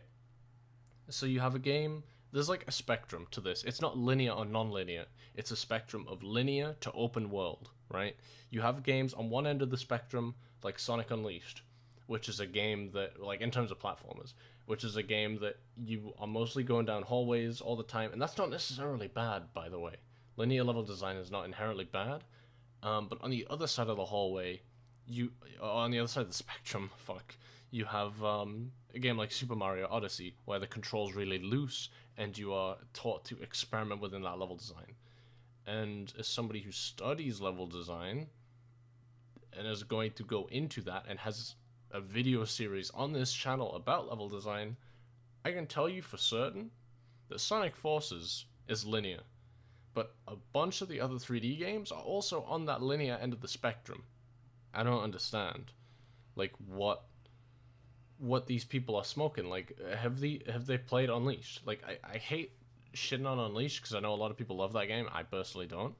so you have a game, there's like a spectrum to this. It's not linear or non-linear. It's a spectrum of linear to open world, right? You have games on one end of the spectrum, like Sonic Unleashed, which is a game that, like, in terms of platformers, which is a game that you are mostly going down hallways all the time, and that's not necessarily bad, by the way. Linear level design is not inherently bad, but on the other side of the hallway, on the other side of the spectrum, you have a game like Super Mario Odyssey, where the control's really loose, and you are taught to experiment within that level design. And as somebody who studies level design, and is going to go into that and has a video series on this channel about level design, I can tell you for certain that Sonic Forces is linear. But a bunch of the other 3D games are also on that linear end of the spectrum. I don't understand, like, what these people are smoking. Like, have they played Unleashed? Like, I hate shitting on Unleashed because I know a lot of people love that game. I personally don't.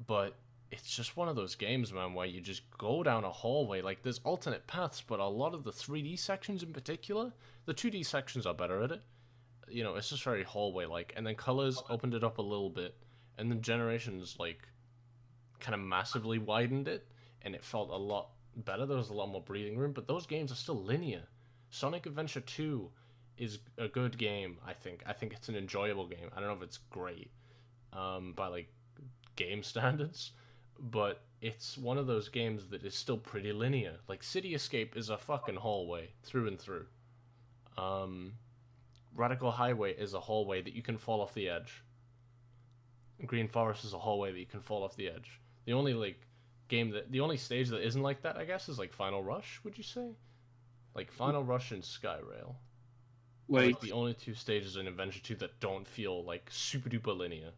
But it's just one of those games, man, where you just go down a hallway. Like, there's alternate paths, but a lot of the 3D sections in particular, the 2D sections are better at it. You know, it's just very hallway-like. And then Colors opened it up a little bit, and then Generations, like, kind of massively widened it, and it felt a lot better. There was a lot more breathing room, but those games are still linear. Sonic Adventure 2 is a good game, I think. I think it's an enjoyable game. I don't know if it's great by, like, game standards, but it's one of those games that is still pretty linear. Like, City Escape is a fucking hallway, through and through. Radical Highway is a hallway that you can fall off the edge. Green Forest is a hallway that you can fall off the edge. The only, like, the only stage that isn't like that, I guess, is, like, Final Rush, would you say? Like, Final Rush and Skyrail. Like, the only two stages in Adventure 2 that don't feel, like, super duper linear.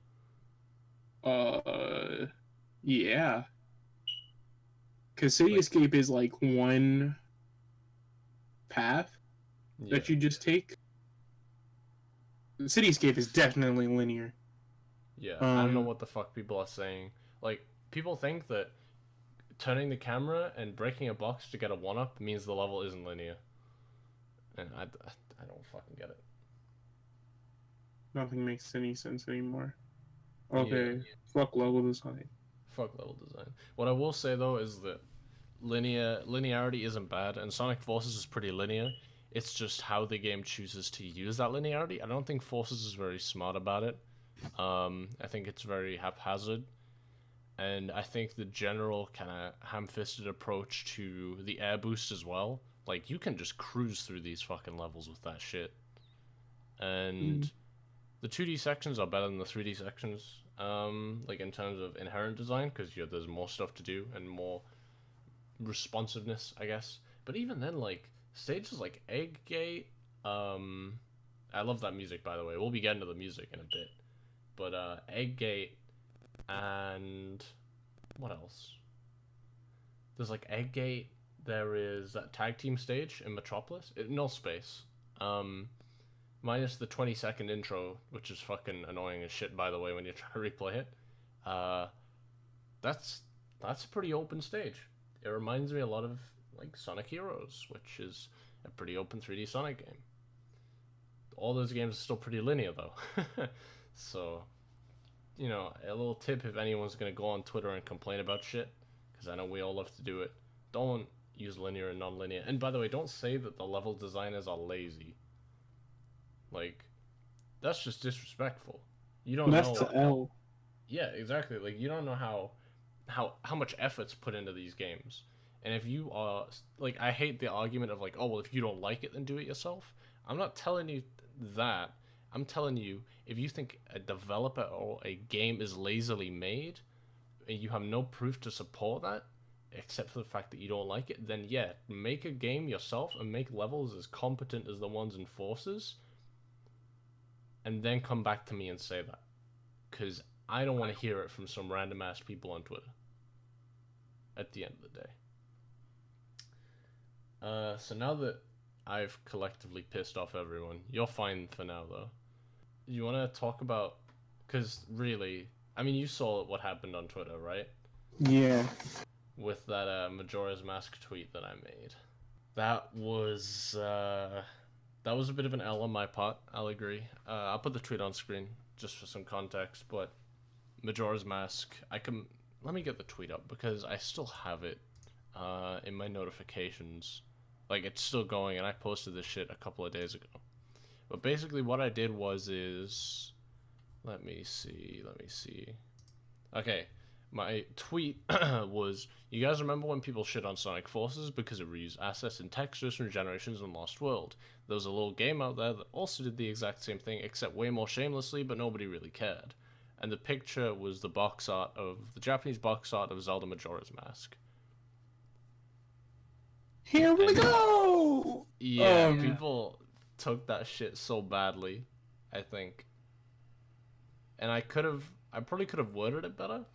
Yeah. Because City Escape is, like, one path that you just take. Cityscape is definitely linear. Yeah, I don't know what the fuck people are saying. Like, people think that turning the camera and breaking a box to get a 1-up means the level isn't linear. And I don't fucking get it. Nothing makes any sense anymore. Okay, yeah. Fuck level design. Fuck level design. What I will say, though, is that linearity isn't bad, and Sonic Forces is pretty linear. It's just how the game chooses to use that linearity. I don't think Forces is very smart about it. I think it's very haphazard. And I think the general kind of ham-fisted approach to the air boost as well. Like, you can just cruise through these fucking levels with that shit. And the 2D sections are better than the 3D sections. Like, in terms of inherent design, because there's more stuff to do and more responsiveness, I guess. But even then, like, stages like Egg Gate, I love that music, by the way. We'll be getting to the music in a bit. But Egg Gate and what else? There's like Egg Gate. There is that tag team stage in Metropolis. Null Space. Minus the 20-second intro, which is fucking annoying as shit, by the way, when you try to replay it. That's a pretty open stage. It reminds me a lot of, like, Sonic Heroes, which is a pretty open 3D Sonic game. All those games are still pretty linear, though. So, you know, a little tip if anyone's going to go on Twitter and complain about shit, because I know we all love to do it, don't use linear and non-linear. And by the way, don't say that the level designers are lazy. Like, that's just disrespectful. You don't know. That's the L. Yeah, exactly. Like, you don't know how much effort's put into these games. And if you are, like, I hate the argument of, like, oh, well, if you don't like it, then do it yourself. I'm not telling you that. I'm telling you, if you think a developer or a game is lazily made, and you have no proof to support that, except for the fact that you don't like it, then yeah, make a game yourself and make levels as competent as the ones in Forces, and then come back to me and say that. Because I don't want to hear it from some random ass people on Twitter. At the end of the day. So now that I've collectively pissed off everyone, you're fine for now, though. You want to talk about... Because, really, I mean, you saw what happened on Twitter, right? Yeah. With that Majora's Mask tweet that I made. That was a bit of an L on my part, I'll agree. I'll put the tweet on screen, just for some context, but Majora's Mask, let me get the tweet up, because I still have it in my notifications. Like, it's still going, and I posted this shit a couple of days ago. But basically what I did is... Let me see. Okay, my tweet was, you guys remember when people shit on Sonic Forces because it reused assets and textures from Generations and Lost World? There was a little game out there that also did the exact same thing, except way more shamelessly, but nobody really cared. And the picture was the Japanese box art of Zelda Majora's Mask. Here we go! Yeah, people took that shit so badly, I think. And I probably could have worded it better.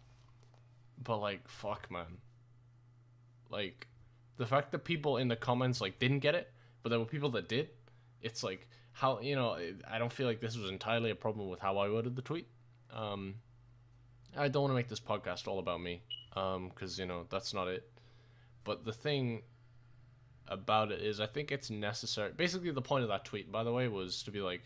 But, like, fuck, man. Like, the fact that people in the comments, like, didn't get it, but there were people that did, it's like, how, I don't feel like this was entirely a problem with how I worded the tweet. I don't want to make this podcast all about me, because, that's not it. But the thing about it is, I think it's necessary. Basically, the point of that tweet, by the way, was to be like,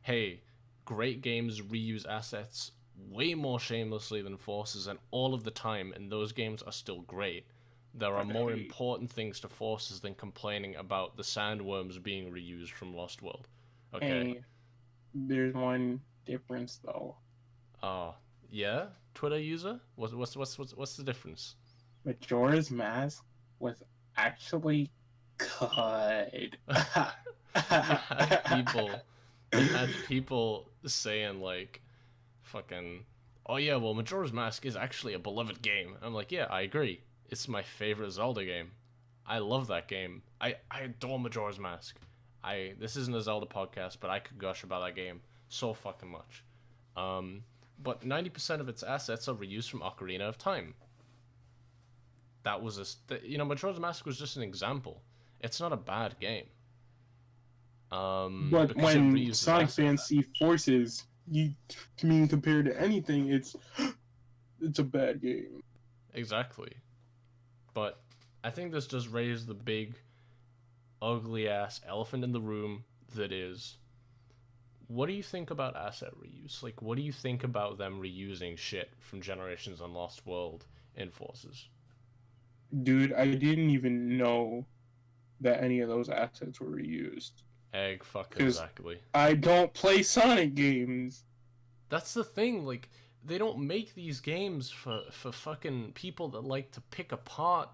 hey, great games reuse assets way more shamelessly than Forces and all of the time, and those games are still great. There are more important things to Forces than complaining about the sandworms being reused from Lost World. Okay. Hey, there's one difference though. Oh, yeah? Twitter user? What's the difference? Majora's Mask was actually good. You had people saying like, fucking, oh yeah, well, Majora's Mask is actually a beloved game. I'm like, yeah, I agree. It's my favorite Zelda game. I love that game. I adore Majora's Mask. This isn't a Zelda podcast, but I could gush about that game so fucking much. But 90% of its assets are reused from Ocarina of Time. That was Majora's Mask was just an example. It's not a bad game. But when Sonic fans see Forces, compared to anything, it's a bad game. Exactly. But I think this just raised the big, ugly ass elephant in the room that is, what do you think about asset reuse? Like, what do you think about them reusing shit from Generations on Lost World in Forces? Dude, I didn't even know that any of those assets were reused. Exactly. I don't play Sonic games. That's the thing, like, they don't make these games for fucking people that like to pick apart,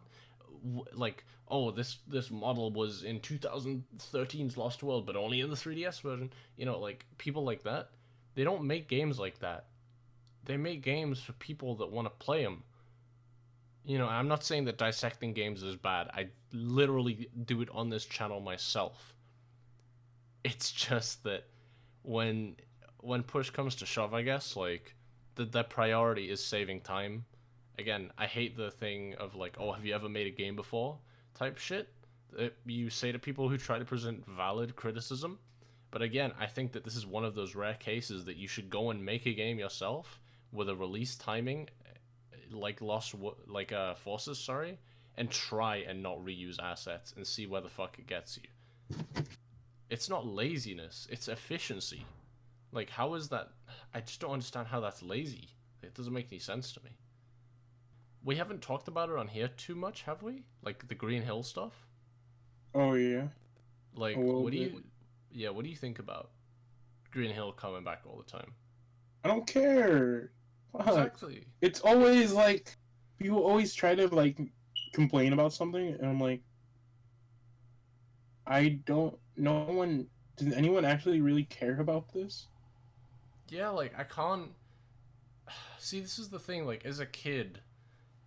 like, oh, this model was in 2013's Lost World, but only in the 3DS version. Like, people like that. They don't make games like that. They make games for people that want to play them. I'm not saying that dissecting games is bad. I literally do it on this channel myself. It's just that when push comes to shove, I guess, like, the priority is saving time. Again, I hate the thing of like, oh, have you ever made a game before type shit that you say to people who try to present valid criticism. But again, I think that this is one of those rare cases that you should go and make a game yourself with a release timing like Forces, sorry, and try and not reuse assets and see where the fuck it gets you. It's not laziness, it's efficiency. Like, how is that? I just don't understand how that's lazy. It doesn't make any sense to me. We haven't talked about it on here too much, have we? Like, the Green Hill stuff? Oh, yeah. Like, what do you think about Green Hill coming back all the time? I don't care. Exactly. It's always like, people always try to like complain about something, and I'm like, does anyone actually really care about this? Yeah, like, I can't see, this is the thing, like, as a kid,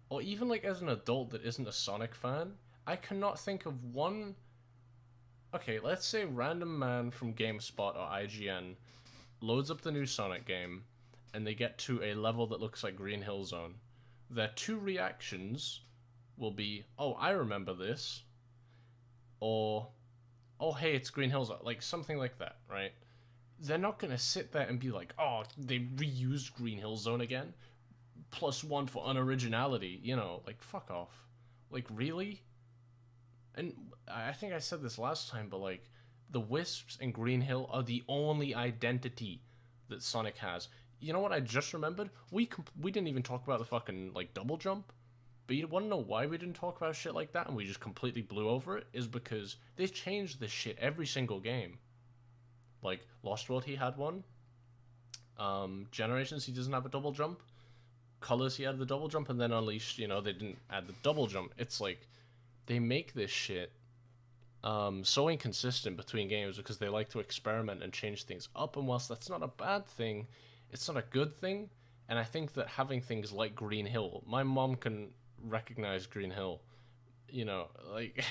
or even like as an adult that isn't a Sonic fan, I cannot think of one. Okay, let's say random man from GameSpot or IGN loads up the new Sonic game, and they get to a level that looks like Green Hill Zone. Their two reactions will be, oh, I remember this, or, oh, hey, it's Green Hill Zone, like something like that, right? They're not going to sit there and be like, oh, they reused Green Hill Zone again, +1 for unoriginality, like, fuck off. Like, really? And I think I said this last time, but like, the Wisps and Green Hill are the only identity that Sonic has. You know what I just remembered? We didn't even talk about the fucking, like, double jump. But you want to know why we didn't talk about shit like that and we just completely blew over it? Is because they changed this shit every single game. Like, Lost World, he had one. Generations, he doesn't have a double jump. Colors, he had the double jump. And then Unleashed, they didn't add the double jump. It's like, they make this shit so inconsistent between games because they like to experiment and change things up. And whilst that's not a bad thing, it's not a good thing. And I think that having things like Green Hill, my mom can recognize Green Hill. you know, like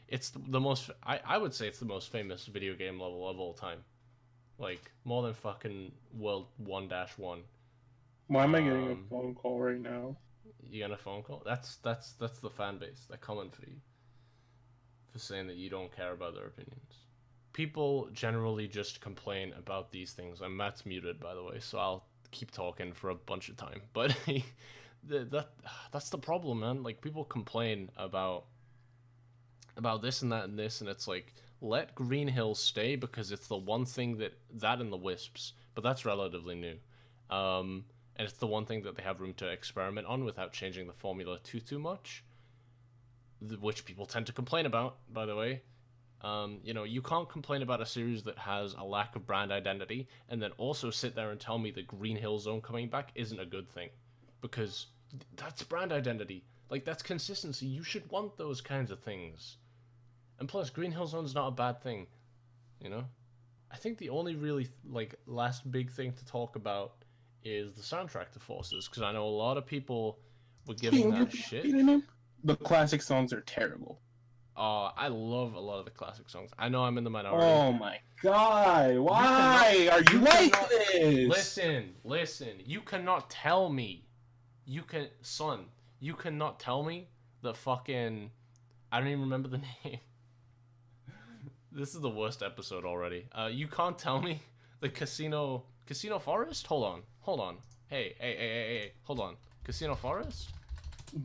it's the most. I would say it's the most famous video game level of all time. Like more than fucking World 1-1. Why am I getting a phone call right now? You getting a phone call? That's the fan base. They're coming for you for saying that you don't care about their opinions. People generally just complain about these things. And Matt's muted, by the way, so I'll keep talking for a bunch of time. But that's the problem, man. Like people complain about this and that and this, and it's like, let Green Hill stay because it's the one thing that and the Wisps, but that's relatively new. And it's the one thing that they have room to experiment on without changing the formula too much, which people tend to complain about, by the way. You know, you can't complain about a series that has a lack of brand identity and then also sit there and tell me that Green Hill Zone coming back isn't a good thing, because that's brand identity. Like, that's consistency. You should want those kinds of things. And plus, Green Hill Zone's not a bad thing, you know? I think the only really, like, last big thing to talk about is the soundtrack to Forces, because I know a lot of people were giving that shit. The classic songs are terrible. I love a lot of the classic songs. I know I'm in the minority. Oh my god, why are you like this? Listen, you cannot tell me. You cannot tell me that fucking... I don't even remember the name. This is the worst episode already. You can't tell me the Casino Forest? Hold on. Hey, hold on. Casino Forest?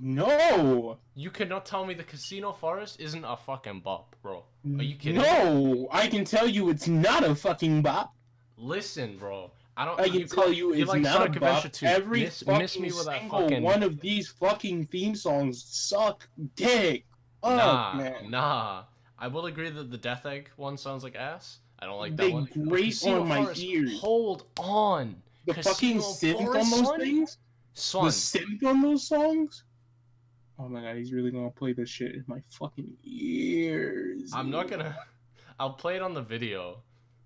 No! You cannot tell me the Casino Forest isn't a fucking bop, bro. Are you kidding? No! I can tell you it's not a fucking bop. Listen, bro. I can tell you it's like not Sonic a bop. Every miss me with that single fucking... one of these fucking theme songs suck dick. Man. Nah. I will agree that the Death Egg one sounds like ass. I don't like that one. They grate on my ears. Hold on. The fucking synth on those things? Son. The synth on those songs? Oh my god, he's really gonna play this shit in my fucking ears. I'm not gonna... I'll play it on the video.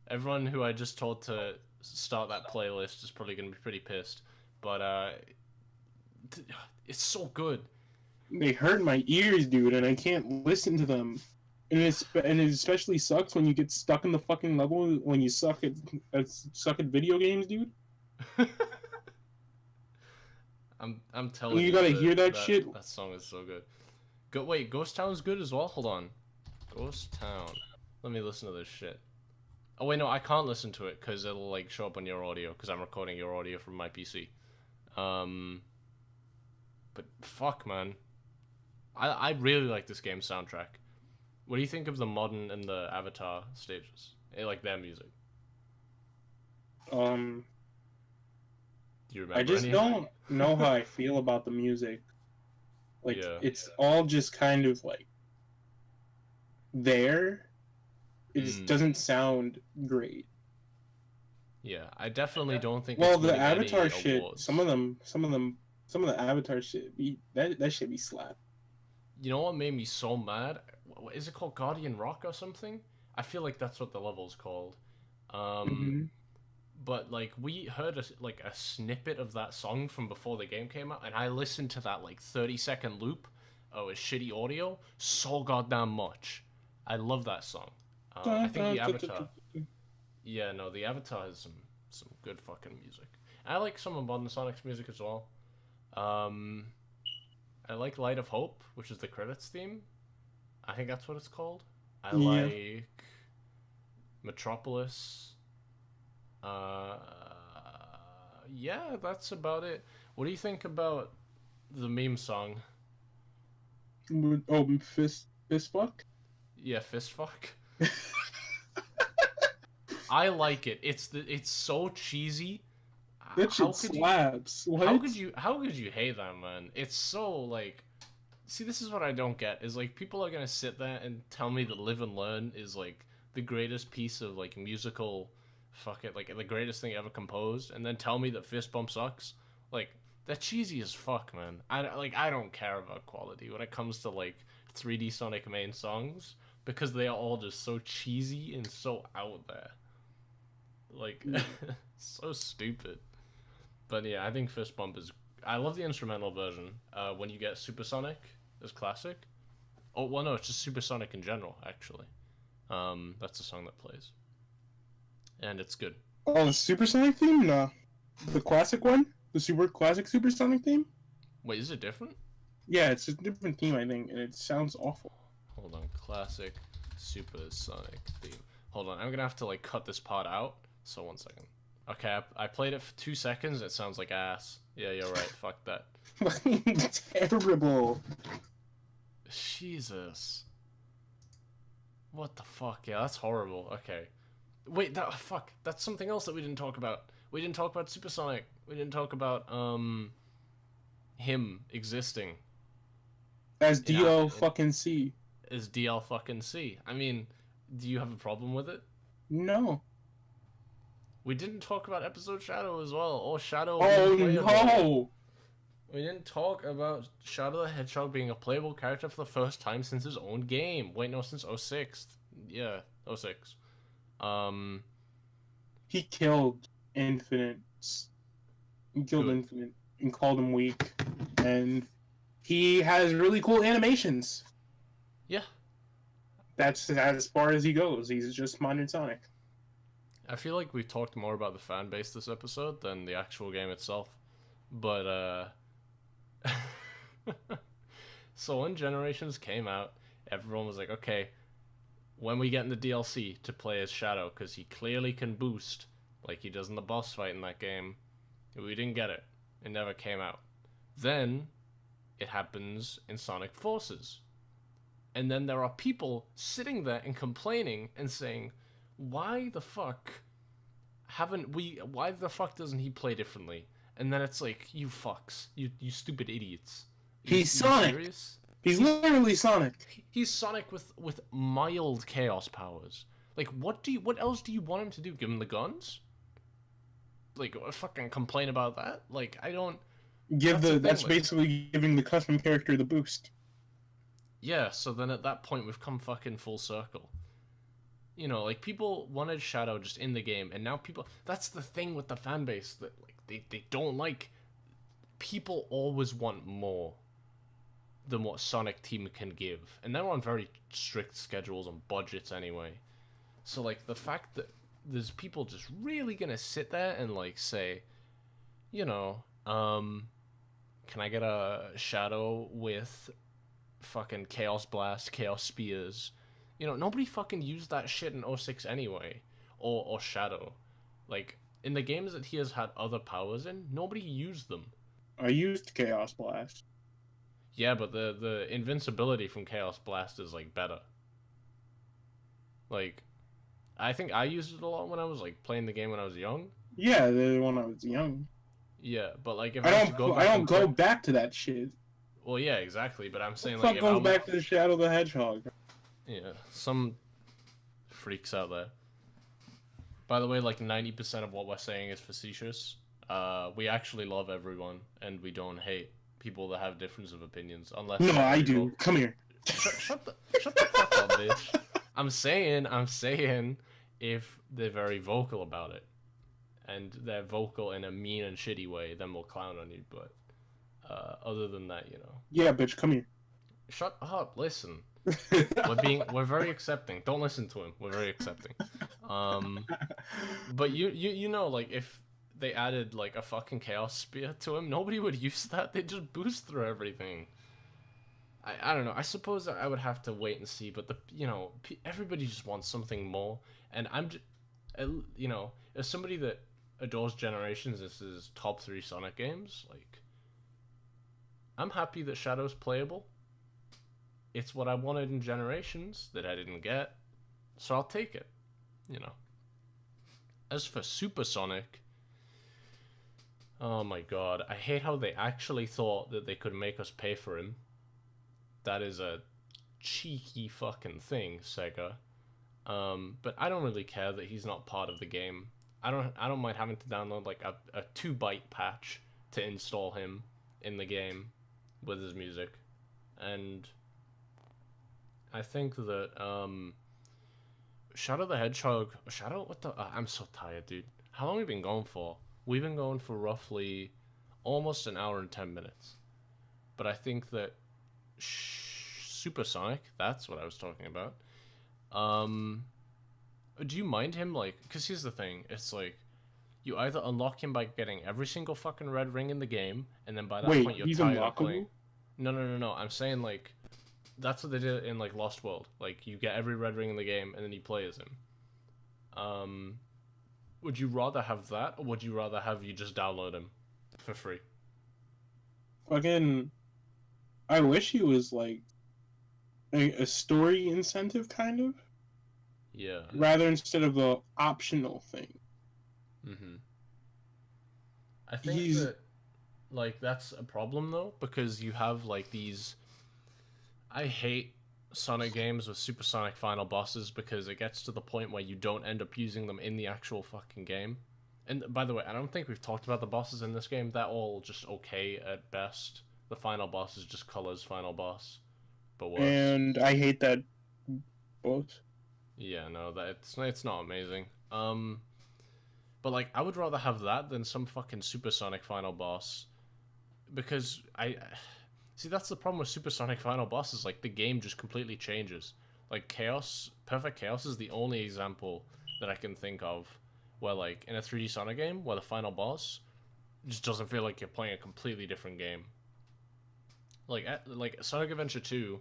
Everyone who I just told to start that playlist is probably gonna be pretty pissed. But, it's so good. They hurt my ears, dude, and I can't listen to them. And it especially sucks when you get stuck in the fucking level when you suck at video games, dude. I'm telling you. You gotta hear that shit. That song is so good. Wait, Ghost Town's good as well? Hold on. Ghost Town. Let me listen to this shit. Oh wait, no, I can't listen to it because it'll like show up on your audio because I'm recording your audio from my PC. But fuck, man. I really like this game's soundtrack. What do you think of the modern and the Avatar stages? Like their music? Do you remember? I just don't know how I feel about the music. Like, it's all just kind of like there. It just doesn't sound great. Yeah, I definitely don't think. Well, it's the Avatar shit. Awards. Some of the Avatar shit. That shit be slap. You know what made me so mad? Is it called Guardian Rock or something? I feel like that's what the level's called. But like we heard a snippet of that song from before the game came out, and I listened to that like 30-second loop of shitty audio so goddamn much. I love that song. I think the Avatar. Yeah, no, the Avatar has some good fucking music. I like some of Modern Sonic's music as well. I like Light of Hope, which is the credits theme. I think that's what it's called. I like Metropolis. Yeah, that's about it. What do you think about the meme song? Oh, fist fuck? Yeah, fist fuck. I like it. It's so cheesy. That shit slaps. How could you hate that, man? It's so like... See, this is what I don't get, is like people are gonna sit there and tell me that Live and Learn is like the greatest piece of like musical like the greatest thing ever composed, and then tell me that Fist Bump sucks. Like, that's cheesy as fuck, man. I don't care about quality when it comes to like 3D Sonic main songs, because they are all just so cheesy and so out there. Like, so stupid. But yeah, I think Fist Bump is... I love the instrumental version. When you get Supersonic as classic, Oh, well, no, it's just Supersonic in general, actually. That's the song that plays. And it's good. Oh, the Supersonic theme? No. The classic one? The super classic Supersonic theme? Wait, is it different? Yeah, it's a different theme, I think, and it sounds awful. Hold on, classic Supersonic theme. Hold on, I'm gonna have to, like, cut this part out. So, 1 second. Okay, I played it for 2 seconds, it sounds like ass. Yeah, you're right, fuck that. Terrible. Jesus. What the fuck? Yeah, that's horrible. Okay. Wait, fuck. That's something else that we didn't talk about. We didn't talk about Supersonic. We didn't talk about, him existing. As DL fucking C. As DL fucking C. I mean, do you have a problem with it? No. We didn't talk about episode Shadow as well. Or Shadow. Oh, no. We didn't talk about Shadow the Hedgehog being a playable character for the first time since his own game. Wait, no, since 06. Yeah, 06. He killed Infinite. He killed Good. Infinite and called him weak. And he has really cool animations. Yeah. That's as far as he goes. He's just modern Sonic. I feel like we talked more about the fan base this episode than the actual game itself. But, so when Generations came out, everyone was like, okay, when we get in the DLC to play as Shadow, because he clearly can boost, like he does in the boss fight in that game, we didn't get it. It never came out. Then, it happens in Sonic Forces. And then there are people sitting there and complaining and saying, why the fuck doesn't he play differently? And then it's like, you fucks, you stupid idiots. He's Sonic. Serious? He's literally Sonic. He's Sonic with mild chaos powers. Like, what else do you want him to do? Give him the guns? Like, fucking complain about that? Like, I don't... That's basically giving the custom character the boost. Yeah, so then at that point we've come fucking full circle. You know, like, people wanted Shadow just in the game, and now people... That's the thing with the fan base, that, like, they don't like... People always want more than what Sonic Team can give. And they're on very strict schedules and budgets anyway. So, like, the fact that there's people just really gonna sit there and, like, say, you know, can I get a Shadow with fucking Chaos Blast, Chaos Spears? You know, nobody fucking used that shit in 06 anyway. Or Shadow. Like, in the games that he has had other powers in, nobody used them. I used Chaos Blast. Yeah, but the invincibility from Chaos Blast is, like, better. Like, I think I used it a lot when I was, like, playing the game when I was young. Yeah, when I was young. Yeah, but, like, if I don't go back to that shit. Well, yeah, exactly, but I'm saying, like, if goes back to the Shadow the Hedgehog. Yeah, some freaks out there. By the way, like, 90% of what we're saying is facetious. We actually love everyone, and we don't hate people that have difference of opinions, unless... No, I do. Come here. Shut the fuck up, bitch. I'm saying, if they're very vocal about it, and they're vocal in a mean and shitty way, then we'll clown on you, but, other than that, you know. Yeah, bitch, come here. Shut up, listen. We're very accepting. Don't listen to him. We're very accepting. But you know, like, if they added, like, a fucking Chaos Spear to him, nobody would use that. They'd just boost through everything. I don't know. I suppose I would have to wait and see, but everybody just wants something more. And I'm just, you know, as somebody that adores Generations, this is top 3 Sonic games, like, I'm happy that Shadow's playable. It's what I wanted in Generations that I didn't get, so I'll take it, you know. As for Supersonic, oh my god, I hate how they actually thought that they could make us pay for him. That is a cheeky fucking thing, Sega. But I don't really care that he's not part of the game. I don't mind having to download, like, a 2-byte patch to install him in the game with his music. And I think that, Shadow the Hedgehog... Shadow? What the... I'm so tired, dude. How long have we been going for? We've been going for roughly almost an hour and 10 minutes. But I think that Supersonic. That's what I was talking about. Do you mind him, like, because here's the thing, it's like, you either unlock him by getting every single fucking red ring in the game, and then by that point you're tired of playing. No. I'm saying, like, that's what they did in, like, Lost World. Like, you get every red ring in the game, and then you play as him. Would you rather have that, or would you rather have you just download him for free? Again, I wish he was, like, a story incentive, kind of. Yeah. Rather instead of a optional thing. Mm-hmm. I think that, like, that's a problem, though, because you have, like, these... I hate Sonic games with supersonic final bosses because it gets to the point where you don't end up using them in the actual fucking game. And, by the way, I don't think we've talked about the bosses in this game. They're all just okay at best. The final boss is just Color's final boss, but worse. And I hate that boss. Yeah, no, it's not amazing. But, like, I would rather have that than some fucking supersonic final boss, because see, that's the problem with supersonic final bosses. Like, the game just completely changes. Like, Perfect Chaos is the only example that I can think of where, like, in a 3D Sonic game, where the final boss just doesn't feel like you're playing a completely different game. Like Sonic Adventure 2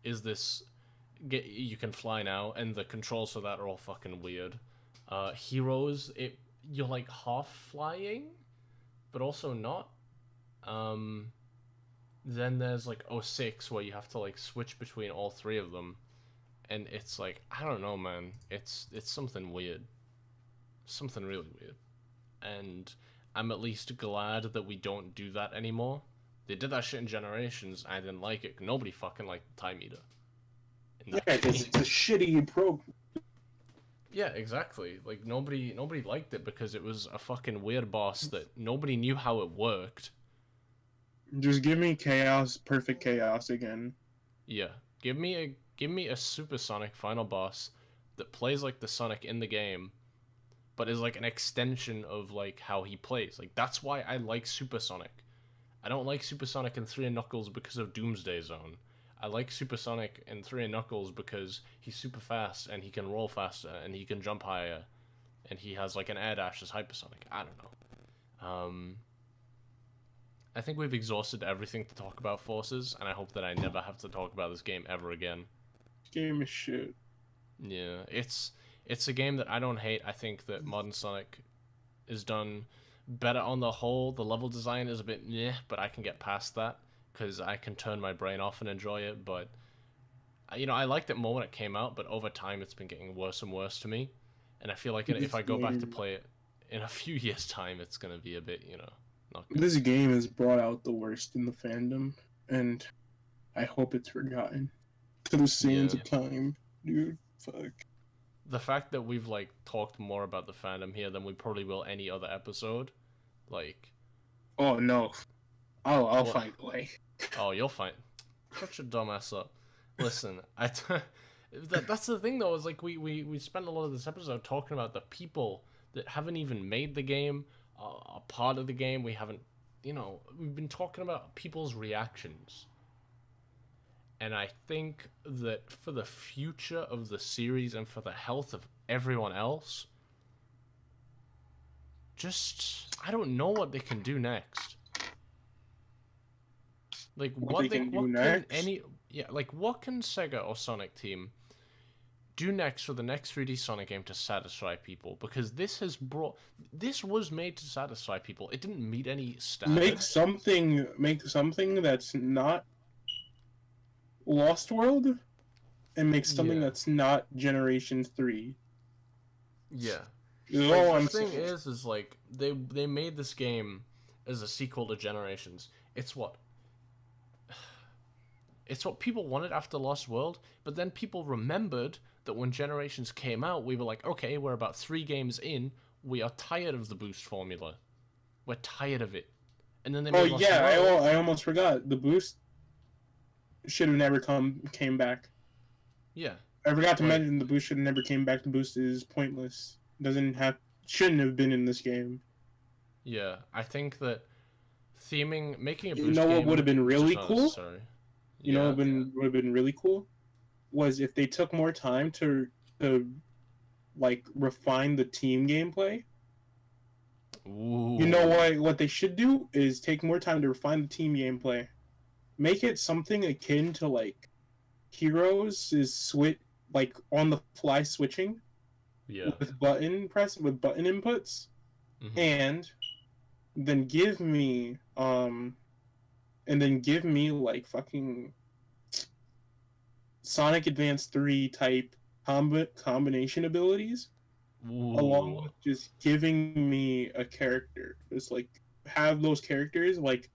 is this... you can fly now, and the controls for that are all fucking weird. Heroes, you're like half flying, but also not. Then there's like 06 where you have to like switch between all three of them, and it's like, I don't know, man. It's something weird, something really weird, and I'm at least glad that we don't do that anymore. They did that shit in Generations. I didn't like it. Nobody fucking liked the Time Eater. Yeah, because it's a shitty program. Yeah, exactly. Like, nobody liked it because it was a fucking weird boss that nobody knew how it worked. Just give me chaos, perfect chaos again. Yeah, give me a supersonic final boss that plays like the Sonic in the game, but is like an extension of like how he plays. Like, that's why I like Supersonic. I don't like Supersonic in 3 and Knuckles because of Doomsday Zone. I like Supersonic in 3 and Knuckles because he's super fast, and he can roll faster, and he can jump higher, and he has like an air dash as Hypersonic. I don't know. I think we've exhausted everything to talk about Forces, and I hope that I never have to talk about this game ever again. This game is shit. Yeah, it's a game that I don't hate. I think that Modern Sonic is done better on the whole. The level design is a bit meh, but I can get past that, because I can turn my brain off and enjoy it. But, you know, I liked it more when it came out, but over time it's been getting worse and worse to me. And I feel like if I go back to play it in a few years' time, it's going to be a bit, you know, not good. This game has brought out the worst in the fandom, and I hope it's forgotten to the sands of time, dude. Fuck. The fact that we've, like, talked more about the fandom here than we probably will any other episode, like... Oh, no. I'll find a way. Oh, you'll find... Shut your dumb ass up. Listen, that's the thing, though, is, like, we spent a lot of this episode talking about the people that haven't even made the game, a part of the game. We haven't, you know, we've been talking about people's reactions. And I think that for the future of the series and for the health of everyone else, just, I don't know what they can do next. Like, what can Sega or Sonic Team do next for the next 3D Sonic game to satisfy people? Because this was made to satisfy people. It didn't meet any standards. Make something that's not Lost World, and make something that's not Generation 3. Yeah. The thing is like, they made this game as a sequel to Generations. It's what people wanted after Lost World, but then people remembered that when Generations came out, we were like, okay, we're about 3 games in, we are tired of the boost formula. We're tired of it. And then they made Lost World. I almost forgot. The boost should have never came back. Yeah. I forgot to mention the boost should have never came back. The boost is pointless. Shouldn't have been in this game. Yeah, I think that making a boost You know what would have been really cool? You know, would have been really cool was if they took more time to like refine the team gameplay. Ooh. You know what they should do is take more time to refine the team gameplay. Make it something akin to like Heroes is switch like on the fly switching. Yeah. With button inputs. Mm-hmm. And then give me like fucking Sonic Advance 3 type combination abilities. Ooh. Along with just giving me a character. Just like have those characters like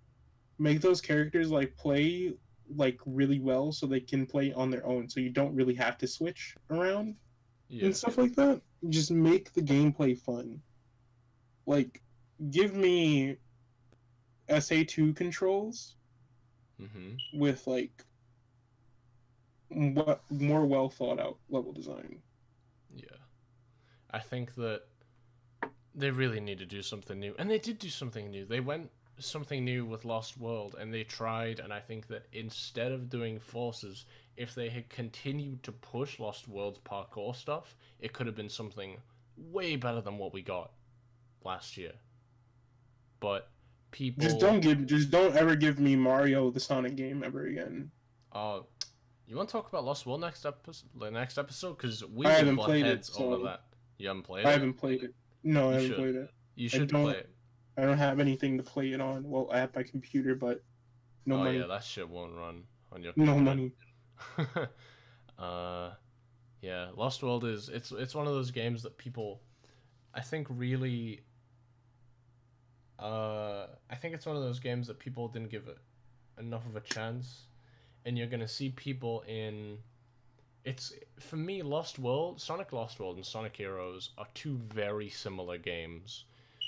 make those characters like play like really well so they can play on their own, so you don't really have to switch around and stuff like that. Just make the gameplay fun. Like give me SA2 controls with like what more well thought out level design. Yeah. I think that they really need to do something new. And they did do something new. They went something new with Lost World, and they tried, and I think that instead of doing forces, if they had continued to push Lost World's parkour stuff, it could have been something way better than what we got last year. But people just don't ever give me Mario the Sonic game ever again. You want to talk about Lost World next episode? Because we haven't butt played heads it, so over that. You haven't played it? I haven't played it. No, I haven't played it. You should play it. I don't have anything to play it on. Well, I have my computer, but no money. Oh yeah, that shit won't run on your computer. No money. Yeah, Lost World is it's one of those games that people, I think really. I think it's one of those games that people didn't give it enough of a chance, and you're gonna see people in. It's for me, Sonic Lost World and Sonic Heroes are two very similar games.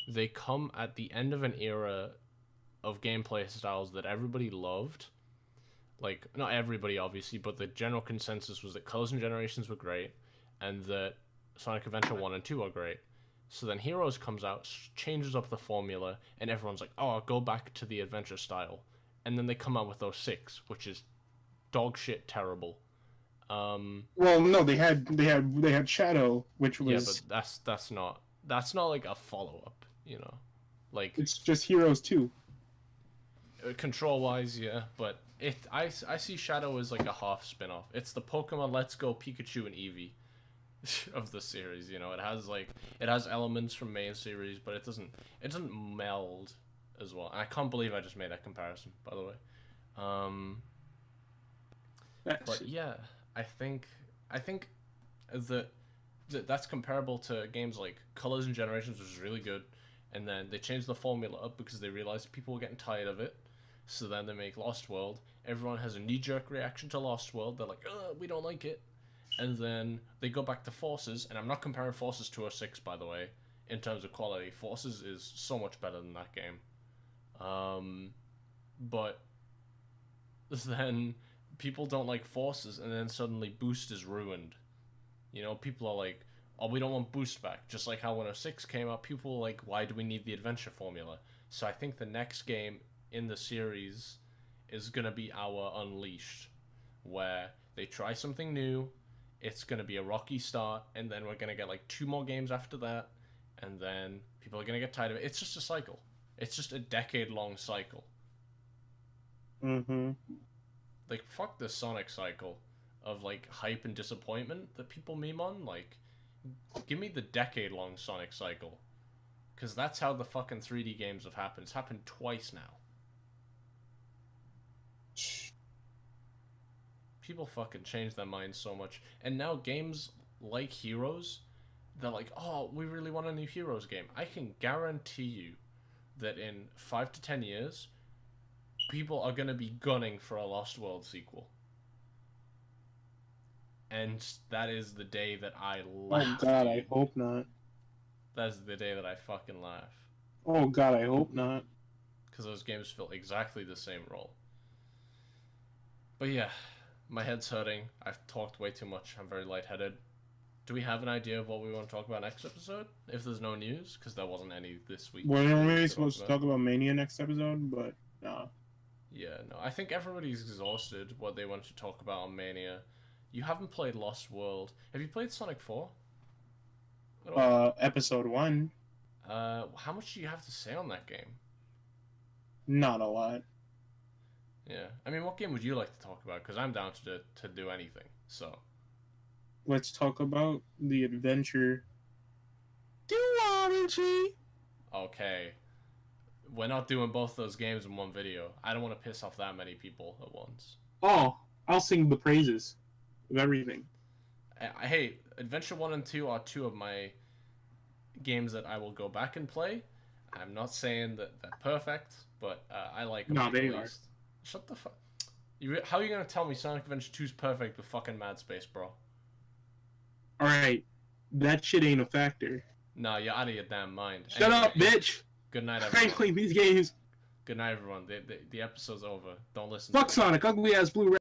They come at the end of an era of gameplay styles that everybody loved. Like, not everybody, obviously, but the general consensus was that Colors and Generations were great, and that Sonic Adventure 1 and 2 are great. So then Heroes comes out, changes up the formula, and everyone's like, oh, I'll go back to the adventure style. And then they come out with 06, which is dog shit terrible. Well, no, they had Shadow, which was yeah, but that's not like a follow up, you know, like it's just Heroes 2. Control wise, yeah, but I see Shadow as like a half spin off. It's the Pokemon Let's Go Pikachu and Eevee of the series, you know. It has elements from main series, but it doesn't meld as well. I can't believe I just made that comparison, by the way. But yeah. I think that's comparable to games like Colors and Generations, which is really good, and then they changed the formula up because they realized people were getting tired of it. So then they make Lost World. Everyone has a knee-jerk reaction to Lost World. They're like, we don't like it. And then they go back to Forces, and I'm not comparing Forces to 06, by the way, in terms of quality. Forces is so much better than that game. But then people don't like Forces, and then suddenly Boost is ruined. You know, people are like, oh, we don't want Boost back. Just like how when 06 came out, people were like, why do we need the adventure formula? So I think the next game in the series is going to be our Unleashed, where they try something new, it's going to be a rocky start, and then we're going to get like 2 more games after that, and then people are going to get tired of it. It's just a cycle. It's just a decade-long cycle. Mm-hmm. Like, fuck the Sonic cycle of, like, hype and disappointment that people meme on. Like, give me the decade-long Sonic cycle. Because that's how the fucking 3D games have happened. It's happened twice now. People fucking change their minds so much. And now games like Heroes, they're like, oh, we really want a new Heroes game. I can guarantee you that in 5 to 10 years, people are going to be gunning for a Lost World sequel. And that is the day that I laugh. Oh god, I hope not. That's the day that I fucking laugh. Oh god, I hope not. Because those games fill exactly the same role. But yeah, my head's hurting. I've talked way too much. I'm very lightheaded. Do we have an idea of what we want to talk about next episode? If there's no news, because there wasn't any this week. We're normally supposed to talk about Mania next episode, but no. Yeah, no, I think everybody's exhausted what they want to talk about on Mania. You haven't played Lost World. Have you played Sonic 4? Episode 1. How much do you have to say on that game? Not a lot. Yeah, I mean, what game would you like to talk about? Because I'm down to do anything. So let's talk about the adventure. Duology. Okay, we're not doing both those games in one video. I don't want to piss off that many people at once. Oh, I'll sing the praises of everything. Hey, Adventure 1 and 2 are two of my games that I will go back and play. I'm not saying that they're perfect, but I like them. No, they are. Shut the fuck. How are you gonna tell me Sonic Adventure 2 is perfect with fucking Mad Space, bro? Alright, that shit ain't a factor. Nah, you're out of your damn mind. Shut up, bitch! Good night, everyone. Frankly, these games. Good night, everyone. The episode's over. Don't listen. Fuck Sonic, ugly ass blue.